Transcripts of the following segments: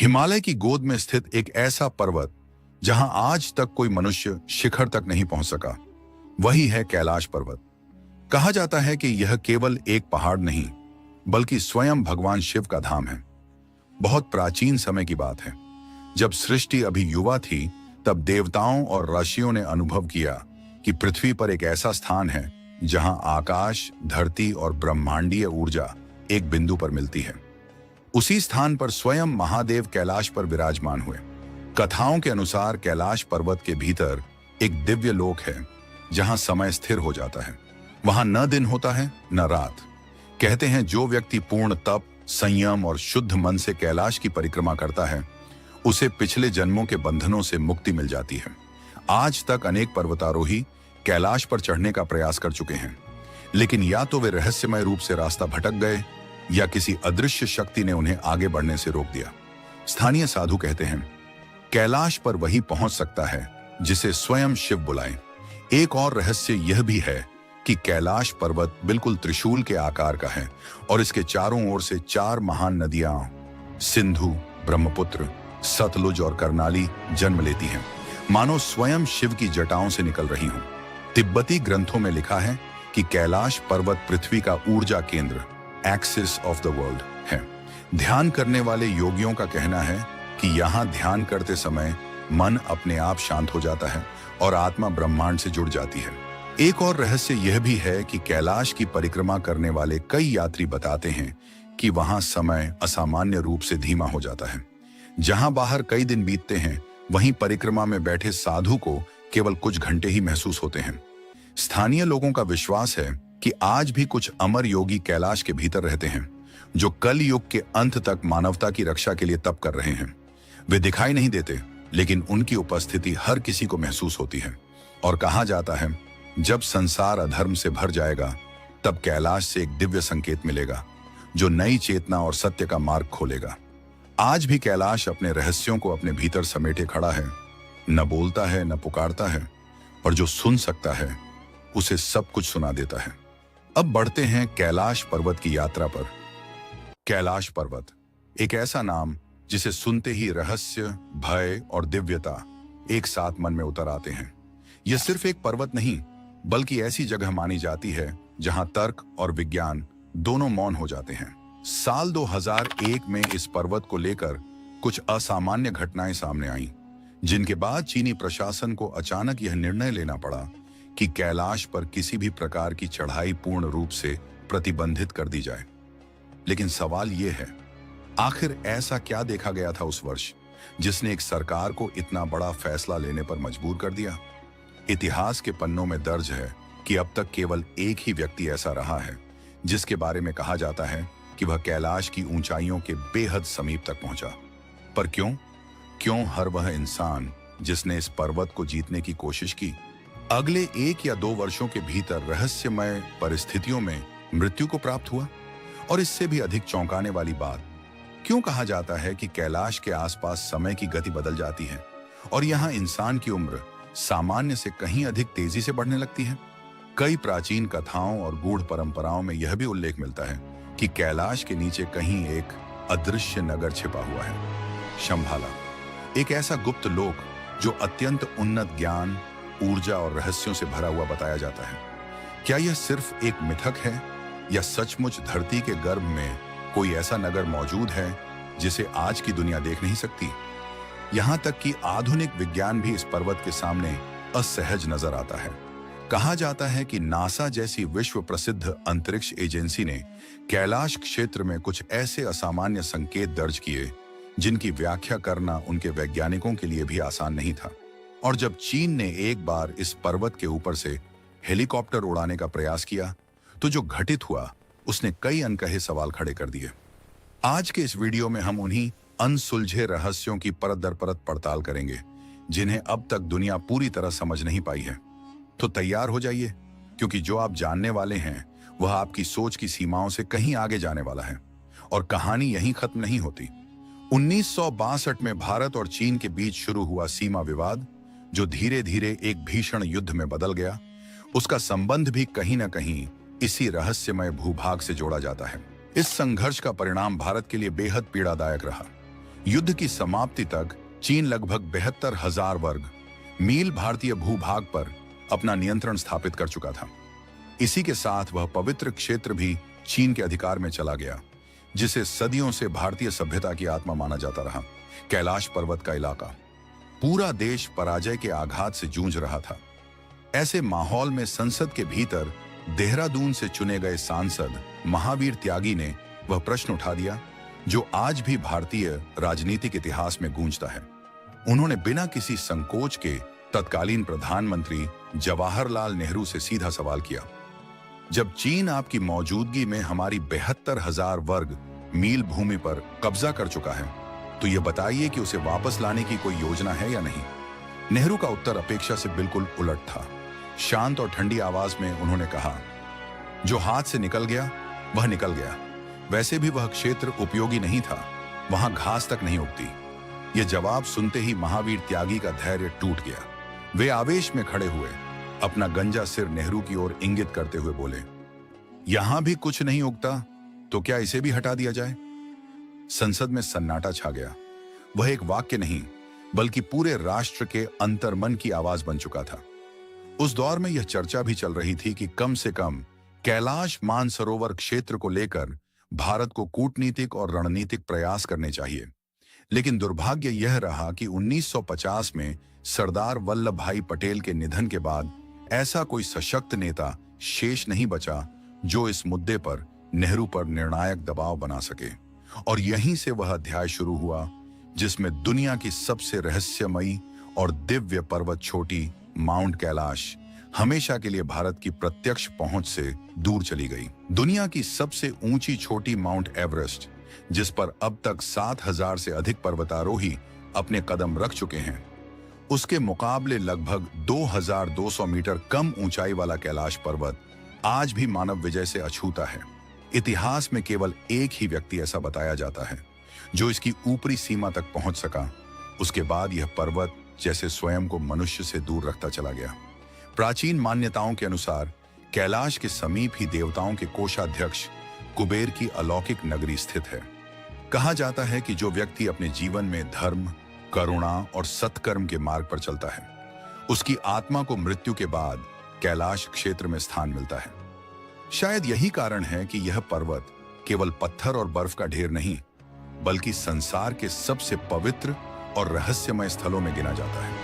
हिमालय की गोद में स्थित एक ऐसा पर्वत जहां आज तक कोई मनुष्य शिखर तक नहीं पहुंच सका, वही है कैलाश पर्वत। कहा जाता है कि यह केवल एक पहाड़ नहीं, बल्कि स्वयं भगवान शिव का धाम है। बहुत प्राचीन समय की बात है, जब सृष्टि अभी युवा थी, तब देवताओं और ऋषियों ने अनुभव किया कि पृथ्वी पर एक ऐसा स्थान है जहां आकाश, धरती और ब्रह्मांडीय ऊर्जा एक बिंदु पर मिलती है। उसी स्थान पर स्वयं महादेव कैलाश पर विराजमान हुए। कथाओं के अनुसार कैलाश पर्वत के भीतर एक दिव्य लोक है जहां समय स्थिर हो जाता है। वहां न दिन होता है न रात। कहते हैं जो व्यक्ति पूर्ण तप, संयम और शुद्ध मन से कैलाश की परिक्रमा करता है, उसे पिछले जन्मों के बंधनों से मुक्ति मिल जाती है। आज तक अनेक पर्वतारोही कैलाश पर चढ़ने का प्रयास कर चुके हैं, लेकिन या तो वे रहस्यमय रूप से रास्ता भटक गए या किसी अदृश्य शक्ति ने उन्हें आगे बढ़ने से रोक दिया। स्थानीय साधु कहते हैं, कैलाश पर वही पहुंच सकता है जिसे स्वयं शिव बुलाए। एक और रहस्य यह भी है कि कैलाश पर्वत बिल्कुल त्रिशूल के आकार का है और इसके चारों ओर से 4 महान नदियां सिंधु, ब्रह्मपुत्र, सतलुज और कर्नाली जन्म लेती हैं, मानो स्वयं शिव की जटाओं से निकल रही हों। तिब्बती ग्रंथों में लिखा है कि कैलाश पर्वत पृथ्वी का ऊर्जा केंद्र, एक्सिस ऑफ द वर्ल्ड है। ध्यान करने वाले योगियों का कहना है कि यहाँ ध्यान करते समय मन अपने आप शांत हो जाता है और आत्मा ब्रह्मांड से जुड़ जाती है। एक और रहस्य यह भी है कि कैलाश की परिक्रमा करने वाले कई यात्री बताते हैं कि वहां समय असामान्य रूप से धीमा हो जाता है। जहां बाहर कई दिन बीतते हैं, वहीं परिक्रमा में बैठे साधु को केवल कुछ घंटे ही महसूस होते हैं। स्थानीय लोगों का विश्वास है कि आज भी कुछ अमर योगी कैलाश के भीतर रहते हैं, जो कल युग के अंत तक मानवता की रक्षा के लिए तप कर रहे हैं। वे दिखाई नहीं देते, लेकिन उनकी उपस्थिति हर किसी को महसूस होती है। और कहा जाता है, जब संसार अधर्म से भर जाएगा, तब कैलाश से एक दिव्य संकेत मिलेगा जो नई चेतना और सत्य का मार्ग खोलेगा। आज भी कैलाश अपने रहस्यों को अपने भीतर समेटे खड़ा है, न बोलता है न पुकारता है, और जो सुन सकता है उसे सब कुछ सुना देता है। अब बढ़ते हैं कैलाश पर्वत की यात्रा पर। कैलाश पर्वत एक ऐसा नाम जिसे सुनते ही रहस्य, भय और दिव्यता एक साथ मन में उतर आते हैं। यह सिर्फ एक पर्वत नहीं, बल्कि ऐसी जगह मानी जाती है जहां तर्क और विज्ञान दोनों मौन हो जाते हैं। साल 2001 में इस पर्वत को लेकर कुछ असामान्य घटनाएं सामने आईं, जिनके बाद चीनी प्रशासन को अचानक यह निर्णय लेना पड़ा कि कैलाश पर किसी भी प्रकार की चढ़ाई पूर्ण रूप से प्रतिबंधित कर दी जाए। लेकिन सवाल यह है, आखिर ऐसा क्या देखा गया था उस वर्ष जिसने एक सरकार को इतना बड़ा फैसला लेने पर मजबूर कर दिया? इतिहास के पन्नों में दर्ज है कि अब तक केवल एक ही व्यक्ति ऐसा रहा है जिसके बारे में कहा जाता है कि वह कैलाश की ऊंचाइयों के बेहद समीप तक पहुंचा। पर क्यों हर वह इंसान जिसने इस पर्वत को जीतने की कोशिश की, अगले 1 या 2 वर्षों के भीतर रहस्यमय परिस्थितियों में मृत्यु को प्राप्त हुआ? और इससे भी अधिक चौंकाने वाली बात, क्यों कहा जाता है कि कैलाश के आसपास समय की गति बदल जाती है और यहाँ इंसान की उम्र सामान्य से कहीं अधिक तेजी से बढ़ने लगती है? कई प्राचीन कथाओं और गूढ़ परंपराओं में यह भी उल्लेख मिलता है कि कैलाश के नीचे कहीं एक अदृश्य नगर छिपा हुआ है, शंभाला, एक ऐसा गुप्त लोक जो अत्यंत उन्नत ज्ञान, ऊर्जा और रहस्यों से भरा हुआ बताया जाता है। क्या यह सिर्फ एक मिथक है या सचमुच धरती के गर्भ में कोई ऐसा नगर मौजूद है जिसे आज की दुनिया देख नहीं सकती? यहां तक कि आधुनिक विज्ञान भी इस पर्वत के सामने असहज नजर आता है। कहा जाता है कि नासा जैसी विश्व प्रसिद्ध अंतरिक्ष एजेंसी ने कैलाश क्षेत्र में कुछ ऐसे असामान्य संकेत दर्ज किए जिनकी व्याख्या करना उनके वैज्ञानिकों के लिए भी आसान नहीं था। और जब चीन ने एक बार इस पर्वत के ऊपर से हेलीकॉप्टर उड़ाने का प्रयास किया, तो जो घटित हुआ उसने कई अनकहे सवाल खड़े कर दिए। आज के इस वीडियो में हम उन्हीं अनसुलझे रहस्यों की परत दर परत पड़ताल करेंगे जिन्हें अब तक दुनिया पूरी तरह समझ नहीं पाई है। तो तैयार हो जाइए, क्योंकि जो आप जानने वाले हैं वह आपकी सोच की सीमाओं से कहीं आगे जाने वाला है। और कहानी यहीं खत्म नहीं होती। 1962 में भारत और चीन के बीच शुरू हुआ सीमा विवाद, जो धीरे धीरे एक भीषण युद्ध में बदल गया, उसका संबंध भी कहीं न कहीं इसी रहस्यमय भूभाग से जोड़ा जाता है। इस संघर्ष का परिणाम भारत के लिए बेहद पीड़ादायक रहा। युद्ध की समाप्ति तक चीन लगभग 72,000 वर्ग मील भारतीय भूभाग पर अपना नियंत्रण स्थापित कर चुका था। इसी के साथ वह पवित्र क्षेत्र भी चीन के अधिकार में चला गया, जिसे सदियों से भारतीय सभ्यता की आत्मा माना जाता रहा। कैलाश पर्वत का इलाका, पूरा देश पराजय के आघात से जूझ रहा था। ऐसे माहौल में संसद के भीतर देहरादून से चुने गए सांसद महावीर त्यागी ने वह प्रश्न उठा दिया जो आज भी भारतीय राजनीतिक इतिहास में गूंजता है। उन्होंने बिना किसी संकोच के तत्कालीन प्रधानमंत्री जवाहरलाल नेहरू से सीधा सवाल किया, जब चीन आपकी मौजूदगी में हमारी 72,000 वर्ग मील भूमि पर कब्जा कर चुका है, तो यह बताइए कि उसे वापस लाने की कोई योजना है या नहीं। नेहरू का उत्तर अपेक्षा से बिल्कुल उलट था। शांत और ठंडी आवाज में उन्होंने कहा, जो हाथ से निकल गया वह निकल गया। वैसे भी वह क्षेत्र उपयोगी नहीं था, वहां घास तक नहीं उगती। यह जवाब सुनते ही महावीर त्यागी का धैर्य टूट गया। वे आवेश में खड़े हुए अपना गंजा सिर नेहरू की ओर इंगित करते हुए बोले, यहां भी कुछ नहीं उगता तो क्या इसे भी हटा दिया जाए? संसद में सन्नाटा छा गया। वह एक वाक्य नहीं बल्कि पूरे राष्ट्र के अंतर्मन की आवाज बन चुका था। उस दौर में यह चर्चा भी चल रही थी कि कम से कम कैलाश मानसरोवर क्षेत्र को लेकर भारत को कूटनीतिक और रणनीतिक प्रयास करने चाहिए। लेकिन दुर्भाग्य यह रहा कि 1950 में सरदार वल्लभ भाई पटेल के निधन के बाद ऐसा कोई सशक्त नेता शेष नहीं बचा जो इस मुद्दे पर नेहरू पर निर्णायक दबाव बना सके। और यहीं से वह अध्याय शुरू हुआ जिसमें दुनिया की सबसे रहस्यमयी और दिव्य पर्वत चोटी माउंट कैलाश हमेशा के लिए भारत की प्रत्यक्ष पहुंच से दूर चली गई। दुनिया की सबसे ऊंची चोटी माउंट एवरेस्ट, जिस पर अब तक 7,000 से अधिक पर्वतारोही अपने कदम रख चुके हैं, उसके मुकाबले लगभग 2,200 मीटर कम ऊंचाई वाला कैलाश पर्वत आज भी मानव विजय से अछूता है। इतिहास में केवल एक ही व्यक्ति ऐसा बताया जाता है जो इसकी ऊपरी सीमा तक पहुंच सका। उसके बाद यह पर्वत जैसे स्वयं को मनुष्य से दूर रखता चला गया। प्राचीन मान्यताओं के अनुसार कैलाश के समीप ही देवताओं के कोषाध्यक्ष कुबेर की अलौकिक नगरी स्थित है। कहा जाता है कि जो व्यक्ति अपने जीवन में धर्म, करुणा और सत्कर्म के मार्ग पर चलता है, उसकी आत्मा को मृत्यु के बाद कैलाश क्षेत्र में स्थान मिलता है। शायद यही कारण है कि यह पर्वत केवल पत्थर और बर्फ का ढेर नहीं, बल्कि संसार के सबसे पवित्र और रहस्यमय स्थलों में गिना जाता है।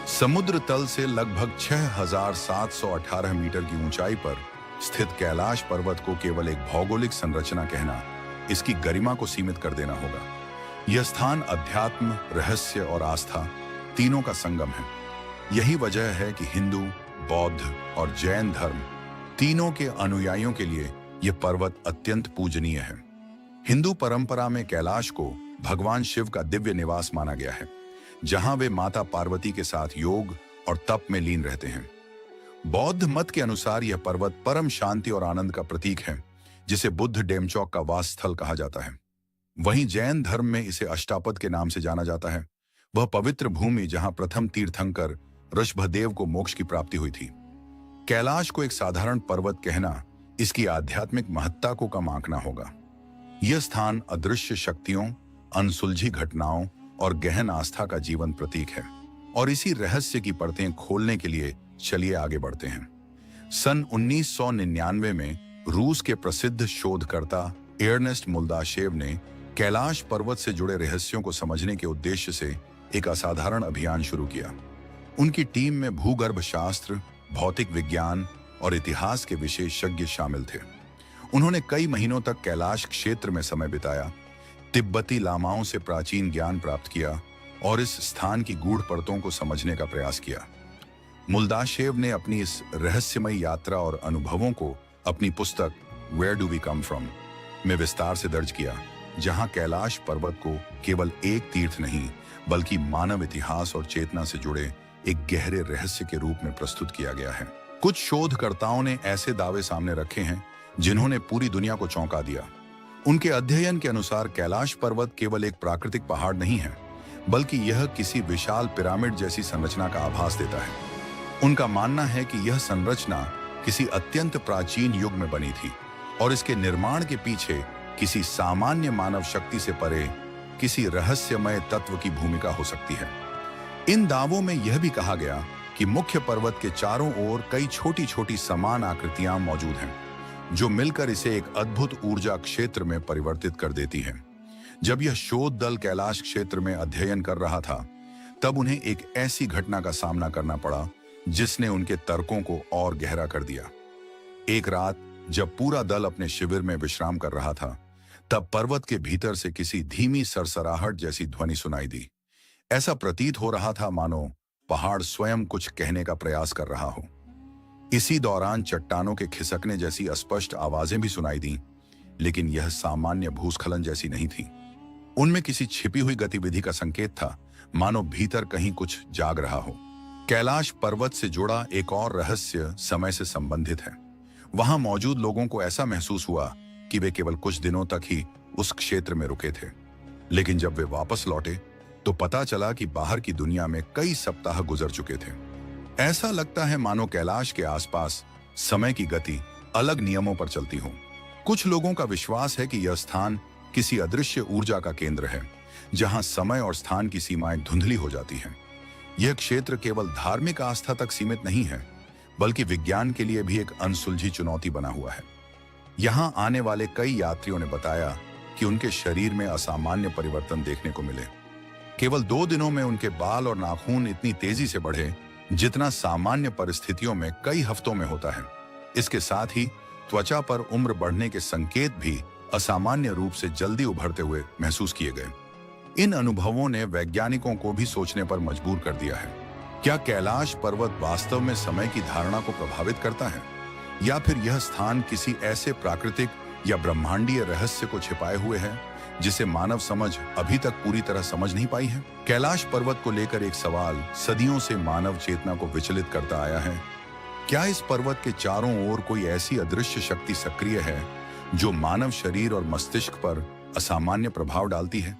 समुद्र तल से लगभग 6,718 मीटर की ऊंचाई पर स्थित कैलाश पर्वत को केवल एक भौगोलिक संरचना कहना इसकी गरिमा को सीमित कर देना होगा। यह स्थान अध्यात्म, रहस्य और आस्था तीनों का संगम है। यही वजह है कि हिंदू, बौद्ध और जैन धर्म तीनों के अनुयायियों के लिए यह पर्वत अत्यंत पूजनीय है। हिंदू परंपरा में कैलाश को भगवान शिव का दिव्य निवास माना गया है, जहां वे माता पार्वती के साथ योग और तप में लीन रहते हैं। बौद्ध मत के अनुसार यह पर्वत परम शांति और आनंद का प्रतीक है, जिसे बुद्ध डेमचौक का वास स्थल कहा जाता है। वहीं जैन धर्म में इसे अष्टापद के नाम से जाना जाता है, वह पवित्र भूमि जहां प्रथम तीर्थंकर ऋषभदेव को मोक्ष की प्राप्ति हुई थी। कैलाश को एक साधारण पर्वत कहना इसकी आध्यात्मिक महत्ता को कम आंकना होगा। यह स्थान अदृश्य शक्तियों, अनसुलझी घटनाओं और गहन आस्था का जीवन प्रतीक है। और इसी रहस्य की परतें खोलने के लिए चलिए आगे बढ़ते हैं। सन 1999 में रूस के प्रसिद्ध शोधकर्ता एर्नेस्ट मुल्दाशेव ने कैलाश पर्वत से जुड़े रहस्यों को समझने के उद्देश्य से एक असाधारण अभियान शुरू किया। उनकी टीम में भूगर्भ शास्त्र, भौतिक विज्ञान और इतिहास के विशेषज्ञ शामिल थे। उन्होंने कई महीनों तक कैलाश क्षेत्र में समय बिताया, तिब्बती लामाओं से प्राचीन ज्ञान प्राप्त किया और इस स्थान की गूढ़ परतों को समझने का प्रयास किया। मुल्दाशेव ने अपनी इस रहस्यमयी यात्रा और अनुभवों को अपनी पुस्तक where do we come from में विस्तार से दर्ज किया, जहां कैलाश पर्वत को केवल एक तीर्थ नहीं बल्कि मानव इतिहास और चेतना से जुड़े एक गहरे रहस्य के रूप में प्रस्तुत किया गया है। कुछ शोधकर्ताओं ने ऐसे दावे सामने रखे हैं जिन्होंने पूरी दुनिया को चौंका दिया। उनके अध्ययन के अनुसार कैलाश पर्वत केवल एक प्राकृतिक पहाड़ नहीं है, बल्कि यह किसी विशाल पिरामिड जैसी संरचना का आभास देता है। उनका मानना है कि यह संरचना किसी अत्यंत प्राचीन युग में बनी थी और इसके निर्माण के पीछे किसी सामान्य मानव शक्ति से परे किसी रहस्यमय तत्व की भूमिका हो सकती है। इन दावों में यह भी कहा गया कि मुख्य पर्वत के चारों ओर कई छोटी छोटी समान आकृतियां मौजूद हैं, जो मिलकर इसे एक अद्भुत ऊर्जा क्षेत्र में परिवर्तित कर देती हैं। जब यह शोध दल कैलाश क्षेत्र में अध्ययन कर रहा था, तब उन्हें एक ऐसी घटना का सामना करना पड़ा जिसने उनके तर्कों को और गहरा कर दिया। एक रात जब पूरा दल अपने शिविर में विश्राम कर रहा था, तब पर्वत के भीतर से किसी धीमी सरसराहट जैसी ध्वनि सुनाई दी। ऐसा प्रतीत हो रहा था मानो पहाड़ स्वयं कुछ कहने का प्रयास कर रहा हो। इसी दौरान चट्टानों के खिसकने जैसी अस्पष्ट आवाजें भी सुनाई दी, लेकिन यह सामान्य भूस्खलन जैसी नहीं थी। उनमें किसी छिपी हुई गतिविधि का संकेत था, मानो भीतर कहीं कुछ जाग रहा हो। कैलाश पर्वत से जुड़ा एक और रहस्य समय से संबंधित है। वहां मौजूद लोगों को ऐसा महसूस हुआ कि वे केवल कुछ दिनों तक ही उस क्षेत्र में रुके थे, लेकिन जब वे वापस लौटे तो पता चला कि बाहर की दुनिया में कई सप्ताह गुजर चुके थे। ऐसा लगता है मानो कैलाश के आसपास समय की गति अलग नियमों पर चलती हो। कुछ लोगों का विश्वास है कि यह स्थान किसी अदृश्य ऊर्जा का केंद्र है, जहां समय और स्थान की सीमाएं धुंधली हो जाती हैं। यह क्षेत्र केवल धार्मिक आस्था तक सीमित नहीं है, बल्कि विज्ञान के लिए भी एक अनसुलझी चुनौती बना हुआ है। यहां आने वाले कई यात्रियों ने बताया कि उनके शरीर में असामान्य परिवर्तन देखने को मिले। केवल 2 दिनों में उनके बाल और नाखून इतनी तेजी से बढ़े जितना सामान्य परिस्थितियों में कई हफ्तों में होता है। इसके साथ ही त्वचा पर उम्र बढ़ने के संकेत भी असामान्य रूप से जल्दी उभरते हुए महसूस किए गए। इन अनुभवों ने वैज्ञानिकों को भी सोचने पर मजबूर कर दिया है। क्या कैलाश पर्वत वास्तव में समय की धारणा को प्रभावित करता है, या फिर यह स्थान किसी ऐसे प्राकृतिक या ब्रह्मांडीय रहस्य को छिपाए हुए है जिसे मानव समझ अभी तक पूरी तरह समझ नहीं पाई है? कैलाश पर्वत को लेकर एक सवाल सदियों से मानव चेतना को विचलित करता आया है। क्या इस पर्वत के चारों ओर कोई ऐसी अदृश्य शक्ति सक्रिय है जो मानव शरीर और मस्तिष्क पर असामान्य प्रभाव डालती है?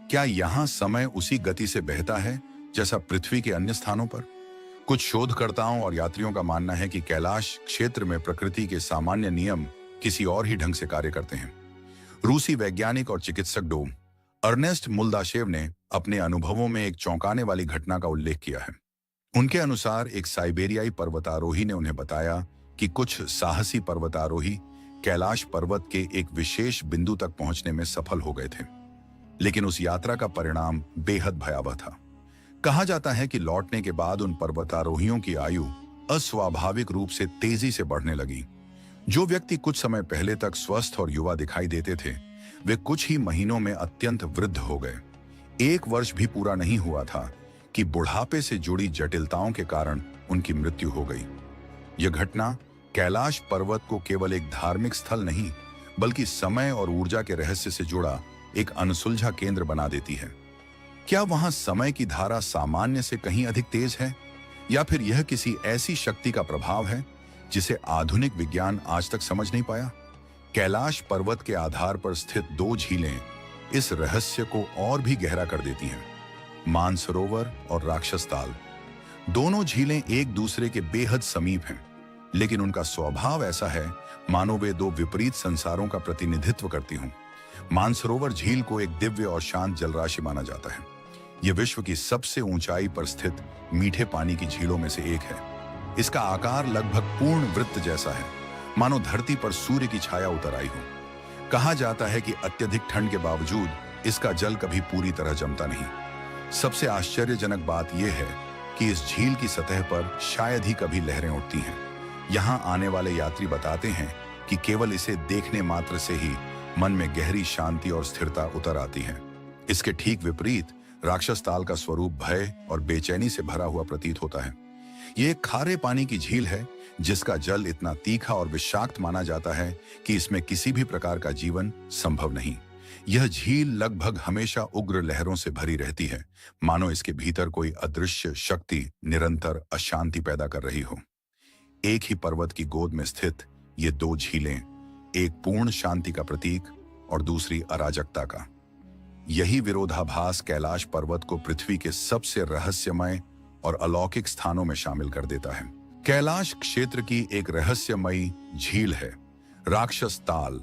क्या यहाँ समय उसी गति से बहता है जैसा पृथ्वी के अन्य स्थानों पर? कुछ शोधकर्ताओं और यात्रियों का मानना है कि कैलाश क्षेत्र में प्रकृति के सामान्य नियम किसी और ही ढंग से कार्य करते हैं। रूसी वैज्ञानिक और चिकित्सक डो अर्नेस्ट मुल्दाशेव ने अपने अनुभवों में एक चौंकाने वाली घटना का उल्लेख किया है। उनके अनुसार एक साइबेरियाई पर्वतारोही ने उन्हें बताया कि कुछ साहसी पर्वतारोही कैलाश पर्वत के एक विशेष बिंदु तक पहुंचने में सफल हो गए थे, लेकिन उस यात्रा का परिणाम बेहद भयावह था। कहा जाता है कि लौटने के बाद उन पर्वतारोहियों की आयु अस्वाभाविक रूप से तेजी से बढ़ने लगी। जो व्यक्ति कुछ समय पहले तक स्वस्थ और युवा दिखाई देते थे, वे कुछ ही महीनों में अत्यंत वृद्ध हो गए। 1 वर्ष भी पूरा नहीं हुआ था कि बुढ़ापे से जुड़ी जटिलताओं के कारण उनकी मृत्यु हो गई। यह घटना कैलाश पर्वत को केवल एक धार्मिक स्थल नहीं, बल्कि समय और ऊर्जा के रहस्य से जुड़ा एक अनसुलझा केंद्र बना देती है। क्या वहां समय की धारा सामान्य से कहीं अधिक तेज है, या फिर यह किसी ऐसी शक्ति का प्रभाव है जिसे आधुनिक विज्ञान आज तक समझ नहीं पाया? कैलाश पर्वत के आधार पर स्थित 2 झीलें इस रहस्य को और भी गहरा कर देती हैं। मानसरोवर और राक्षस ताल। दोनों झीलें एक दूसरे के बेहद समीप हैं, लेकिन उनका स्वभाव ऐसा है मानो वे 2 विपरीत संसारों का प्रतिनिधित्व करती हों। मानसरोवर झील को एक दिव्य और शांत जलराशि माना जाता है। यह विश्व की सबसे ऊंचाई पर स्थित मीठे पानी की झीलों में से एक है। इसका आकार लगभग पूर्ण वृत्त जैसा है, मानो धरती पर सूर्य की छाया उतर आई हो। कहा जाता है कि अत्यधिक ठंड के बावजूद इसका जल कभी पूरी तरह जमता नहीं। सबसे आश्चर्यजनक बात यह है कि इस झील की सतह पर शायद ही कभी लहरें उठती हैं। यहाँ आने वाले यात्री बताते हैं कि केवल इसे देखने मात्र से ही मन में गहरी शांति और स्थिरता उतर आती है। इसके ठीक विपरीत राक्षस ताल का स्वरूप भय और बेचैनी से भरा हुआ प्रतीत होता है। ये एक खारे पानी की झील है जिसका जल इतना तीखा और विषाक्त माना जाता है कि इसमें किसी भी प्रकार का जीवन संभव नहीं। यह झील लगभग हमेशा उग्र लहरों से भरी रहती है, मानो इसके भीतर कोई अदृश्य शक्ति निरंतर अशांति पैदा कर रही हो। एक ही पर्वत की गोद में स्थित ये 2 झीलें, एक पूर्ण शांति का प्रतीक और दूसरी अराजकता का। यही विरोधाभास कैलाश पर्वत को पृथ्वी के सबसे रहस्यमय और अलौकिक स्थानों में शामिल कर देता है। कैलाश क्षेत्र की एक रहस्यमयी झील है राक्षस ताल,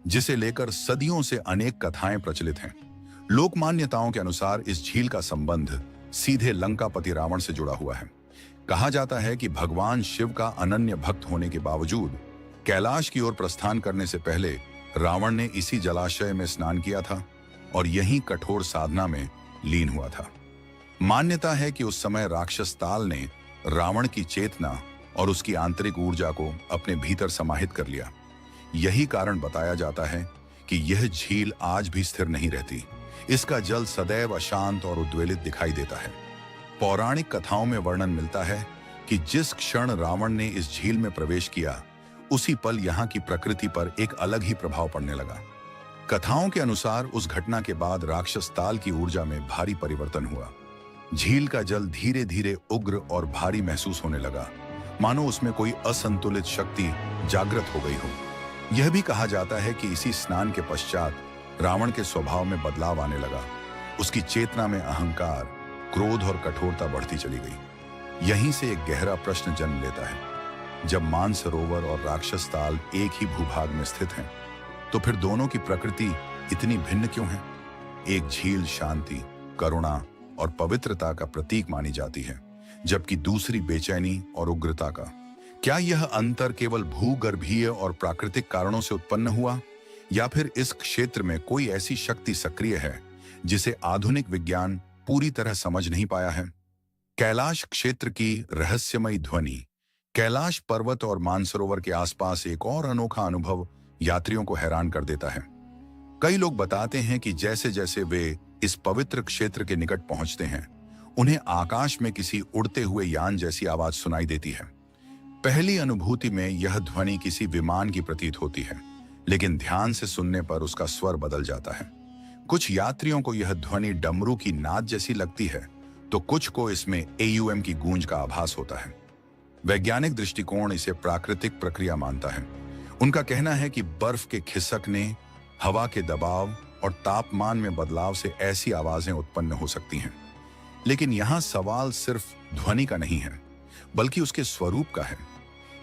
जिसे लेकर सदियों से अनेक कथाएं प्रचलित हैं। लोक मान्यताओं के अनुसार इस झील का संबंध सीधे लंकापति रावण से जुड़ा हुआ है। कहा जाता है कि भगवान शिव का अनन्य भक्त होने के बावजूद कैलाश की ओर प्रस्थान करने से पहले रावण ने इसी जलाशय में स्नान किया था और यहीं कठोर साधना में लीन हुआ था। मान्यता है कि उस समय राक्षस ताल ने रावण की चेतना और उसकी आंतरिक ऊर्जा को अपने भीतर समाहित कर लिया। यही कारण बताया जाता है कि यह झील आज भी स्थिर नहीं रहती। इसका जल सदैव अशांत और उद्वेलित दिखाई देता है। पौराणिक कथाओं में वर्णन मिलता है कि जिस क्षण रावण ने इस झील में प्रवेश किया, उसी पल यहाँ की प्रकृति पर एक अलग ही प्रभाव पड़ने लगा। कथाओं के अनुसार उस घटना के बाद राक्षस ताल की ऊर्जा में भारी परिवर्तन हुआ। झील का जल धीरे धीरे उग्र और भारी महसूस होने लगा, मानो उसमें कोई असंतुलित शक्ति जागृत हो गई हो। यह भी कहा जाता है कि इसी स्नान के पश्चात रावण के स्वभाव में बदलाव आने लगा। उसकी चेतना में अहंकार, क्रोध और कठोरता बढ़ती चली गई। यहीं से एक गहरा प्रश्न जन्म लेता है, जब मानसरोवर और राक्षस ताल एक ही भूभाग में स्थित हैं, तो फिर दोनों की प्रकृति इतनी भिन्न क्यों है? एक झील शांति, करुणा और पवित्रता का प्रतीक मानी जाती है, जबकि दूसरी बेचैनी और उग्रता का। क्या यह अंतर केवल भूगर्भीय और प्राकृतिक कारणों से उत्पन्न हुआ, या फिर इस क्षेत्र में कोई ऐसी शक्ति सक्रिय है जिसे आधुनिक विज्ञान पूरी तरह समझ नहीं पाया है? कैलाश क्षेत्र की रहस्यमयी ध्वनि। कैलाश पर्वत और मानसरोवर के आसपास एक और अनोखा अनुभव यात्रियों को हैरान कर देता है। कई लोग बताते हैं कि जैसे जैसे वे इस पवित्र क्षेत्र के निकट पहुंचते हैं, उन्हें आकाश में किसी उड़ते हुए यान जैसी आवाज सुनाई देती है। पहली अनुभूति में यह ध्वनि किसी विमान की प्रतीत होती है, लेकिन ध्यान से सुनने पर उसका स्वर बदल जाता है। कुछ यात्रियों को यह ध्वनि डमरू की नाद जैसी लगती है, तो कुछ को इसमें एयूएम की गूंज का आभास होता है। वैज्ञानिक दृष्टिकोण इसे प्राकृतिक प्रक्रिया मानता है। उनका कहना है कि बर्फ के खिसकने, हवा के दबाव और तापमान में बदलाव से ऐसी आवाजें उत्पन्न हो सकती हैं। लेकिन यहां सवाल सिर्फ ध्वनि का नहीं है, बल्कि उसके स्वरूप का है।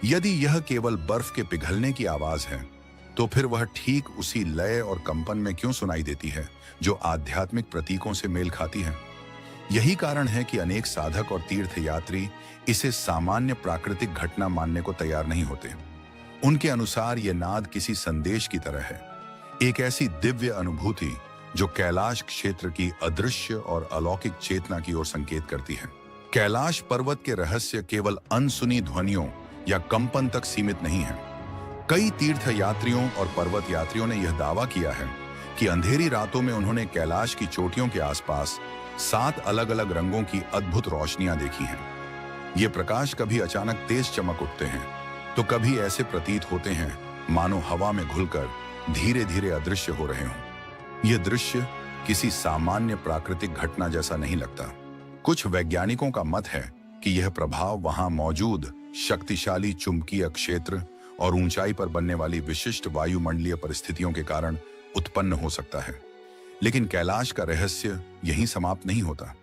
यदि यह केवल बर्फ के पिघलने की आवाज है, तो फिर वह ठीक उसी लय और कंपन में क्यों सुनाई देती है जो आध्यात्मिक प्रतीकों से मेल खाती है? यही कारण है कि अनेक साधक और तीर्थयात्री इसे सामान्य प्राकृतिक घटना मानने को तैयार नहीं होते। उनके अनुसार यह नाद किसी संदेश की तरह है, एक ऐसी दिव्य अनुभूति जो कैलाश क्षेत्र की अदृश्य और अलौकिक चेतना की ओर संकेत करती है। कैलाश पर्वत के रहस्य केवल अनसुनी ध्वनियों या कंपन तक सीमित नहीं है। कई तीर्थ यात्रियों और पर्वत यात्रियों ने यह दावा किया है कि अंधेरी रातों में उन्होंने कैलाश की चोटियों के आसपास 7 अलग-अलग रंगों की अद्भुत रोशनियां देखी हैं। ये प्रकाश कभी अचानक तेज चमक उठते हैं, तो कभी ऐसे प्रतीत होते हैं मानो हवा में घुलकर धीरे धीरे अदृश्य हो रहे हों। यह दृश्य किसी सामान्य प्राकृतिक घटना जैसा नहीं लगता। कुछ वैज्ञानिकों का मत है कि यह प्रभाव वहां मौजूद शक्तिशाली चुंबकीय क्षेत्र और ऊंचाई पर बनने वाली विशिष्ट वायुमंडलीय परिस्थितियों के कारण उत्पन्न हो सकता है। लेकिन कैलाश का रहस्य यहीं समाप्त नहीं होता।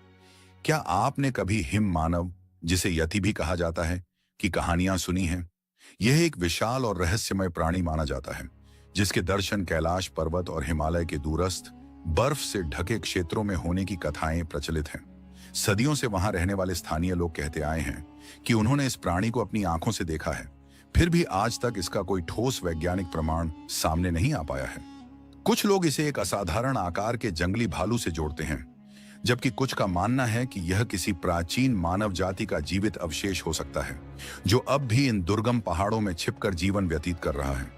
क्या आपने कभी हिम मानव, जिसे यति भी कहा जाता है, की कहानियां सुनी हैं? यह एक विशाल और रहस्यमय प्राणी माना जाता है, जिसके दर्शन कैलाश पर्वत और हिमालय के दूरस्थ बर्फ से ढके क्षेत्रों में होने की कथाएं प्रचलित हैं। सदियों से वहां रहने वाले स्थानीय लोग कहते आए हैं कि उन्होंने इस प्राणी को अपनी आंखों से देखा है, फिर भी आज तक इसका कोई ठोस वैज्ञानिक प्रमाण सामने नहीं आ पाया है। कुछ लोग इसे एक असाधारण आकार के जंगली भालू से जोड़ते हैं, जबकि कुछ का मानना है कि यह किसी प्राचीन मानव जाति का जीवित अवशेष हो सकता है, जो अब भी इन दुर्गम पहाड़ों में छिपकर जीवन व्यतीत कर रहा है।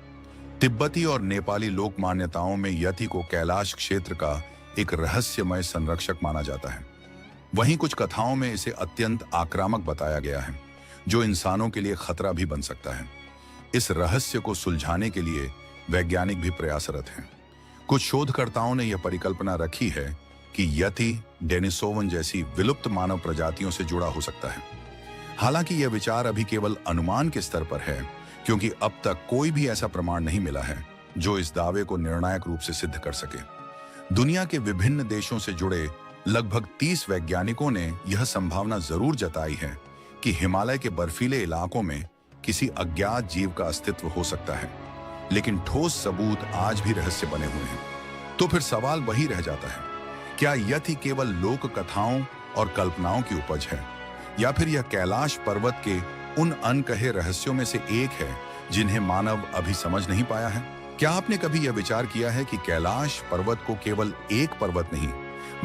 तिब्बती और नेपाली लोक मान्यताओं में यति को कैलाश क्षेत्र का एक रहस्यमय संरक्षक माना जाता है। वहीं कुछ कथाओं में इसे अत्यंत आक्रामक बताया गया है, जो इंसानों के लिए खतरा भी बन सकता है। इस रहस्य को सुलझाने के लिए वैज्ञानिक भी प्रयासरत हैं। कुछ शोधकर्ताओं ने यह परिकल्पना रखी है कि यति डेनिसोवन जैसी विलुप्त मानव प्रजातियों से जुड़ा हो सकता है। हालांकि यह विचार अभी केवल अनुमान के स्तर पर है, क्योंकि अब तक कोई भी ऐसा प्रमाण नहीं मिला है जो इस दावे को निर्णायक रूप से सिद्ध कर सके। दुनिया के विभिन्न देशों से जुड़े लगभग 30 वैज्ञानिकों ने यह संभावना जरूर जताई है कि हिमालय के बर्फीले इलाकों में किसी अज्ञात जीव का अस्तित्व हो सकता है, लेकिन ठोस सबूत आज भी रहस्य बने हुए हैं। तो फिर सवाल वही रह जाता है, क्या यति केवल लोक कथाओं और कल्पनाओं की उपज है, या फिर यह कैलाश पर्वत के उन अनकहे रहस्यों में से एक है जिन्हें मानव अभी समझ नहीं पाया है? क्या आपने कभी यह विचार किया है कि कैलाश पर्वत को केवल एक पर्वत नहीं,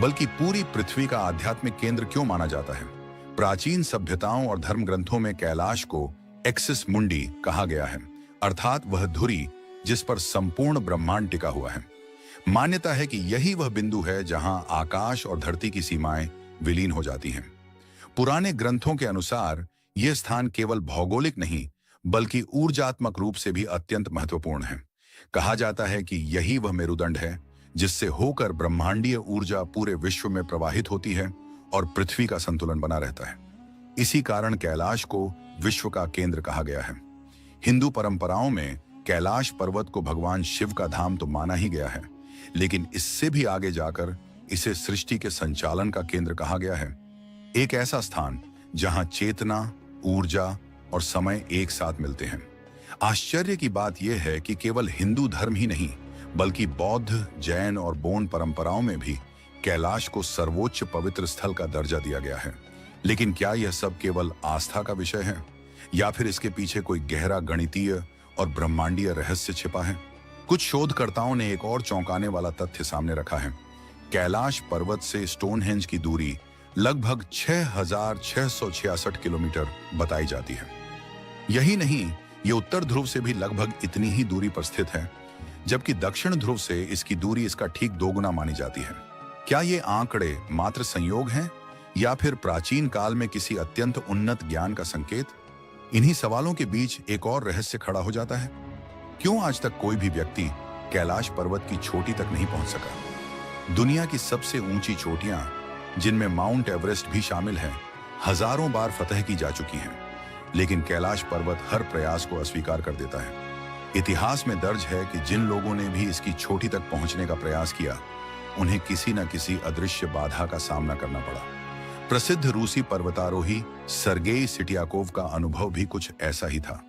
बल्कि पूरी पृथ्वी का आध्यात्मिक केंद्र क्यों माना जाता है? प्राचीन सभ्यताओं और धर्म ग्रंथों में कैलाश को एक्सिस मुंडी कहा गया है, अर्थात वह धुरी जिस पर संपूर्ण ब्रह्मांड टिका हुआ है। मान्यता है कि यही वह बिंदु है जहां आकाश और धरती की सीमाएं विलीन हो जाती हैं। पुराने ग्रंथों के अनुसार यह स्थान केवल भौगोलिक नहीं, बल्कि ऊर्जात्मक रूप से भी अत्यंत महत्वपूर्ण है। कहा जाता है कि यही वह मेरुदंड है जिससे होकर ब्रह्मांडीय ऊर्जा पूरे विश्व में प्रवाहित होती है और पृथ्वी का संतुलन बना रहता है। इसी कारण कैलाश को विश्व का केंद्र कहा गया है। हिंदू परंपराओं में कैलाश पर्वत को भगवान शिव का धाम तो माना ही गया है, लेकिन इससे भी आगे जाकर इसे सृष्टि के संचालन का केंद्र कहा गया है। एक ऐसा स्थान जहां चेतना, ऊर्जा और समय एक साथ मिलते हैं। आश्चर्य की बात यह है कि केवल हिंदू धर्म ही नहीं, बल्कि बौद्ध, जैन और बोन परंपराओं में भी कैलाश को सर्वोच्च पवित्र स्थल का दर्जा दिया गया है। लेकिन क्या यह सब केवल आस्था का विषय है, या फिर इसके पीछे कोई गहरा गणितीय और ब्रह्मांडीय रहस्य छिपा है? कुछ शोधकर्ताओं ने एक और चौंकाने वाला तथ्य सामने रखा है। कैलाश पर्वत से स्टोनहेंज की दूरी लगभग 6,666 किलोमीटर बताई जाती है। यही नहीं, ये उत्तर ध्रुव से भी लगभग इतनी ही दूरी पर स्थित है, जबकि दक्षिण ध्रुव से इसकी दूरी इसका ठीक 2 गुना मानी जाती है। क्या ये आंकड़े मात्र संयोग हैं, या फिर प्राचीन काल में किसी अत्यंत उन्नत ज्ञान का संकेत? इन्हीं सवालों के बीच एक और रहस्य खड़ा हो जाता है। क्यों आज तक कोई भी व्यक्ति कैलाश पर्वत की चोटी तक नहीं पहुंच सका? दुनिया की सबसे ऊंची चोटियां, जिनमें माउंट एवरेस्ट भी शामिल है, हजारों बार फतह की जा चुकी हैं, लेकिन कैलाश पर्वत हर प्रयास को अस्वीकार कर देता है। इतिहास में दर्ज है कि जिन लोगों ने भी इसकी चोटी तक पहुंचने का प्रयास किया, उन्हें किसी न किसी अदृश्य बाधा का सामना करना पड़ा। प्रसिद्ध रूसी पर्वतारोही सर्गेई सिटियाकोव का अनुभव भी कुछ ऐसा ही था।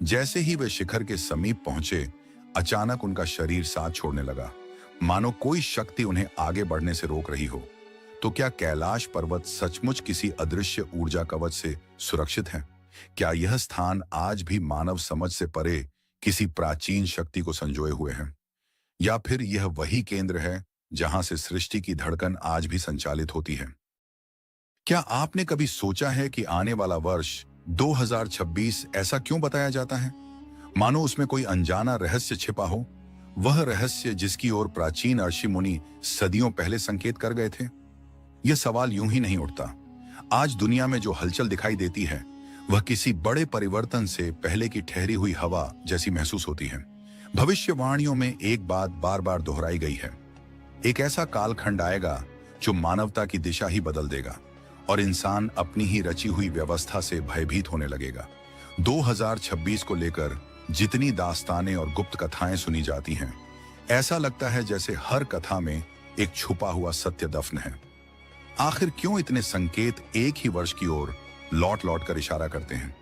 जैसे ही वे शिखर के समीप पहुंचे, अचानक उनका शरीर साथ छोड़ने लगा, मानो कोई शक्ति उन्हें आगे बढ़ने से रोक रही हो। तो क्या कैलाश पर्वत सचमुच किसी अदृश्य ऊर्जा कवच से सुरक्षित है? क्या यह स्थान आज भी मानव समझ से परे किसी प्राचीन शक्ति को संजोए हुए है, या फिर यह वही केंद्र है जहां से सृष्टि की धड़कन आज भी संचालित होती है? क्या आपने कभी सोचा है कि आने वाला वर्ष 2026 ऐसा क्यों बताया जाता है, मानो उसमें कोई अनजाना रहस्य छिपा हो, वह रहस्य जिसकी ओर प्राचीन ऋषि मुनि सदियों पहले संकेत कर गए थे? यह सवाल यूं ही नहीं उठता। आज दुनिया में जो हलचल दिखाई देती है, वह किसी बड़े परिवर्तन से पहले की ठहरी हुई हवा जैसी महसूस होती है। भविष्यवाणियों में एक बात बार बार दोहराई गई है, एक ऐसा कालखंड आएगा जो मानवता की दिशा ही बदल देगा और इंसान अपनी ही रची हुई व्यवस्था से भयभीत होने लगेगा। 2026 को लेकर जितनी दास्तानें और गुप्त कथाएं सुनी जाती हैं, ऐसा लगता है जैसे हर कथा में एक छुपा हुआ सत्य दफन है। आखिर क्यों इतने संकेत एक ही वर्ष की ओर लौट लौट कर इशारा करते हैं?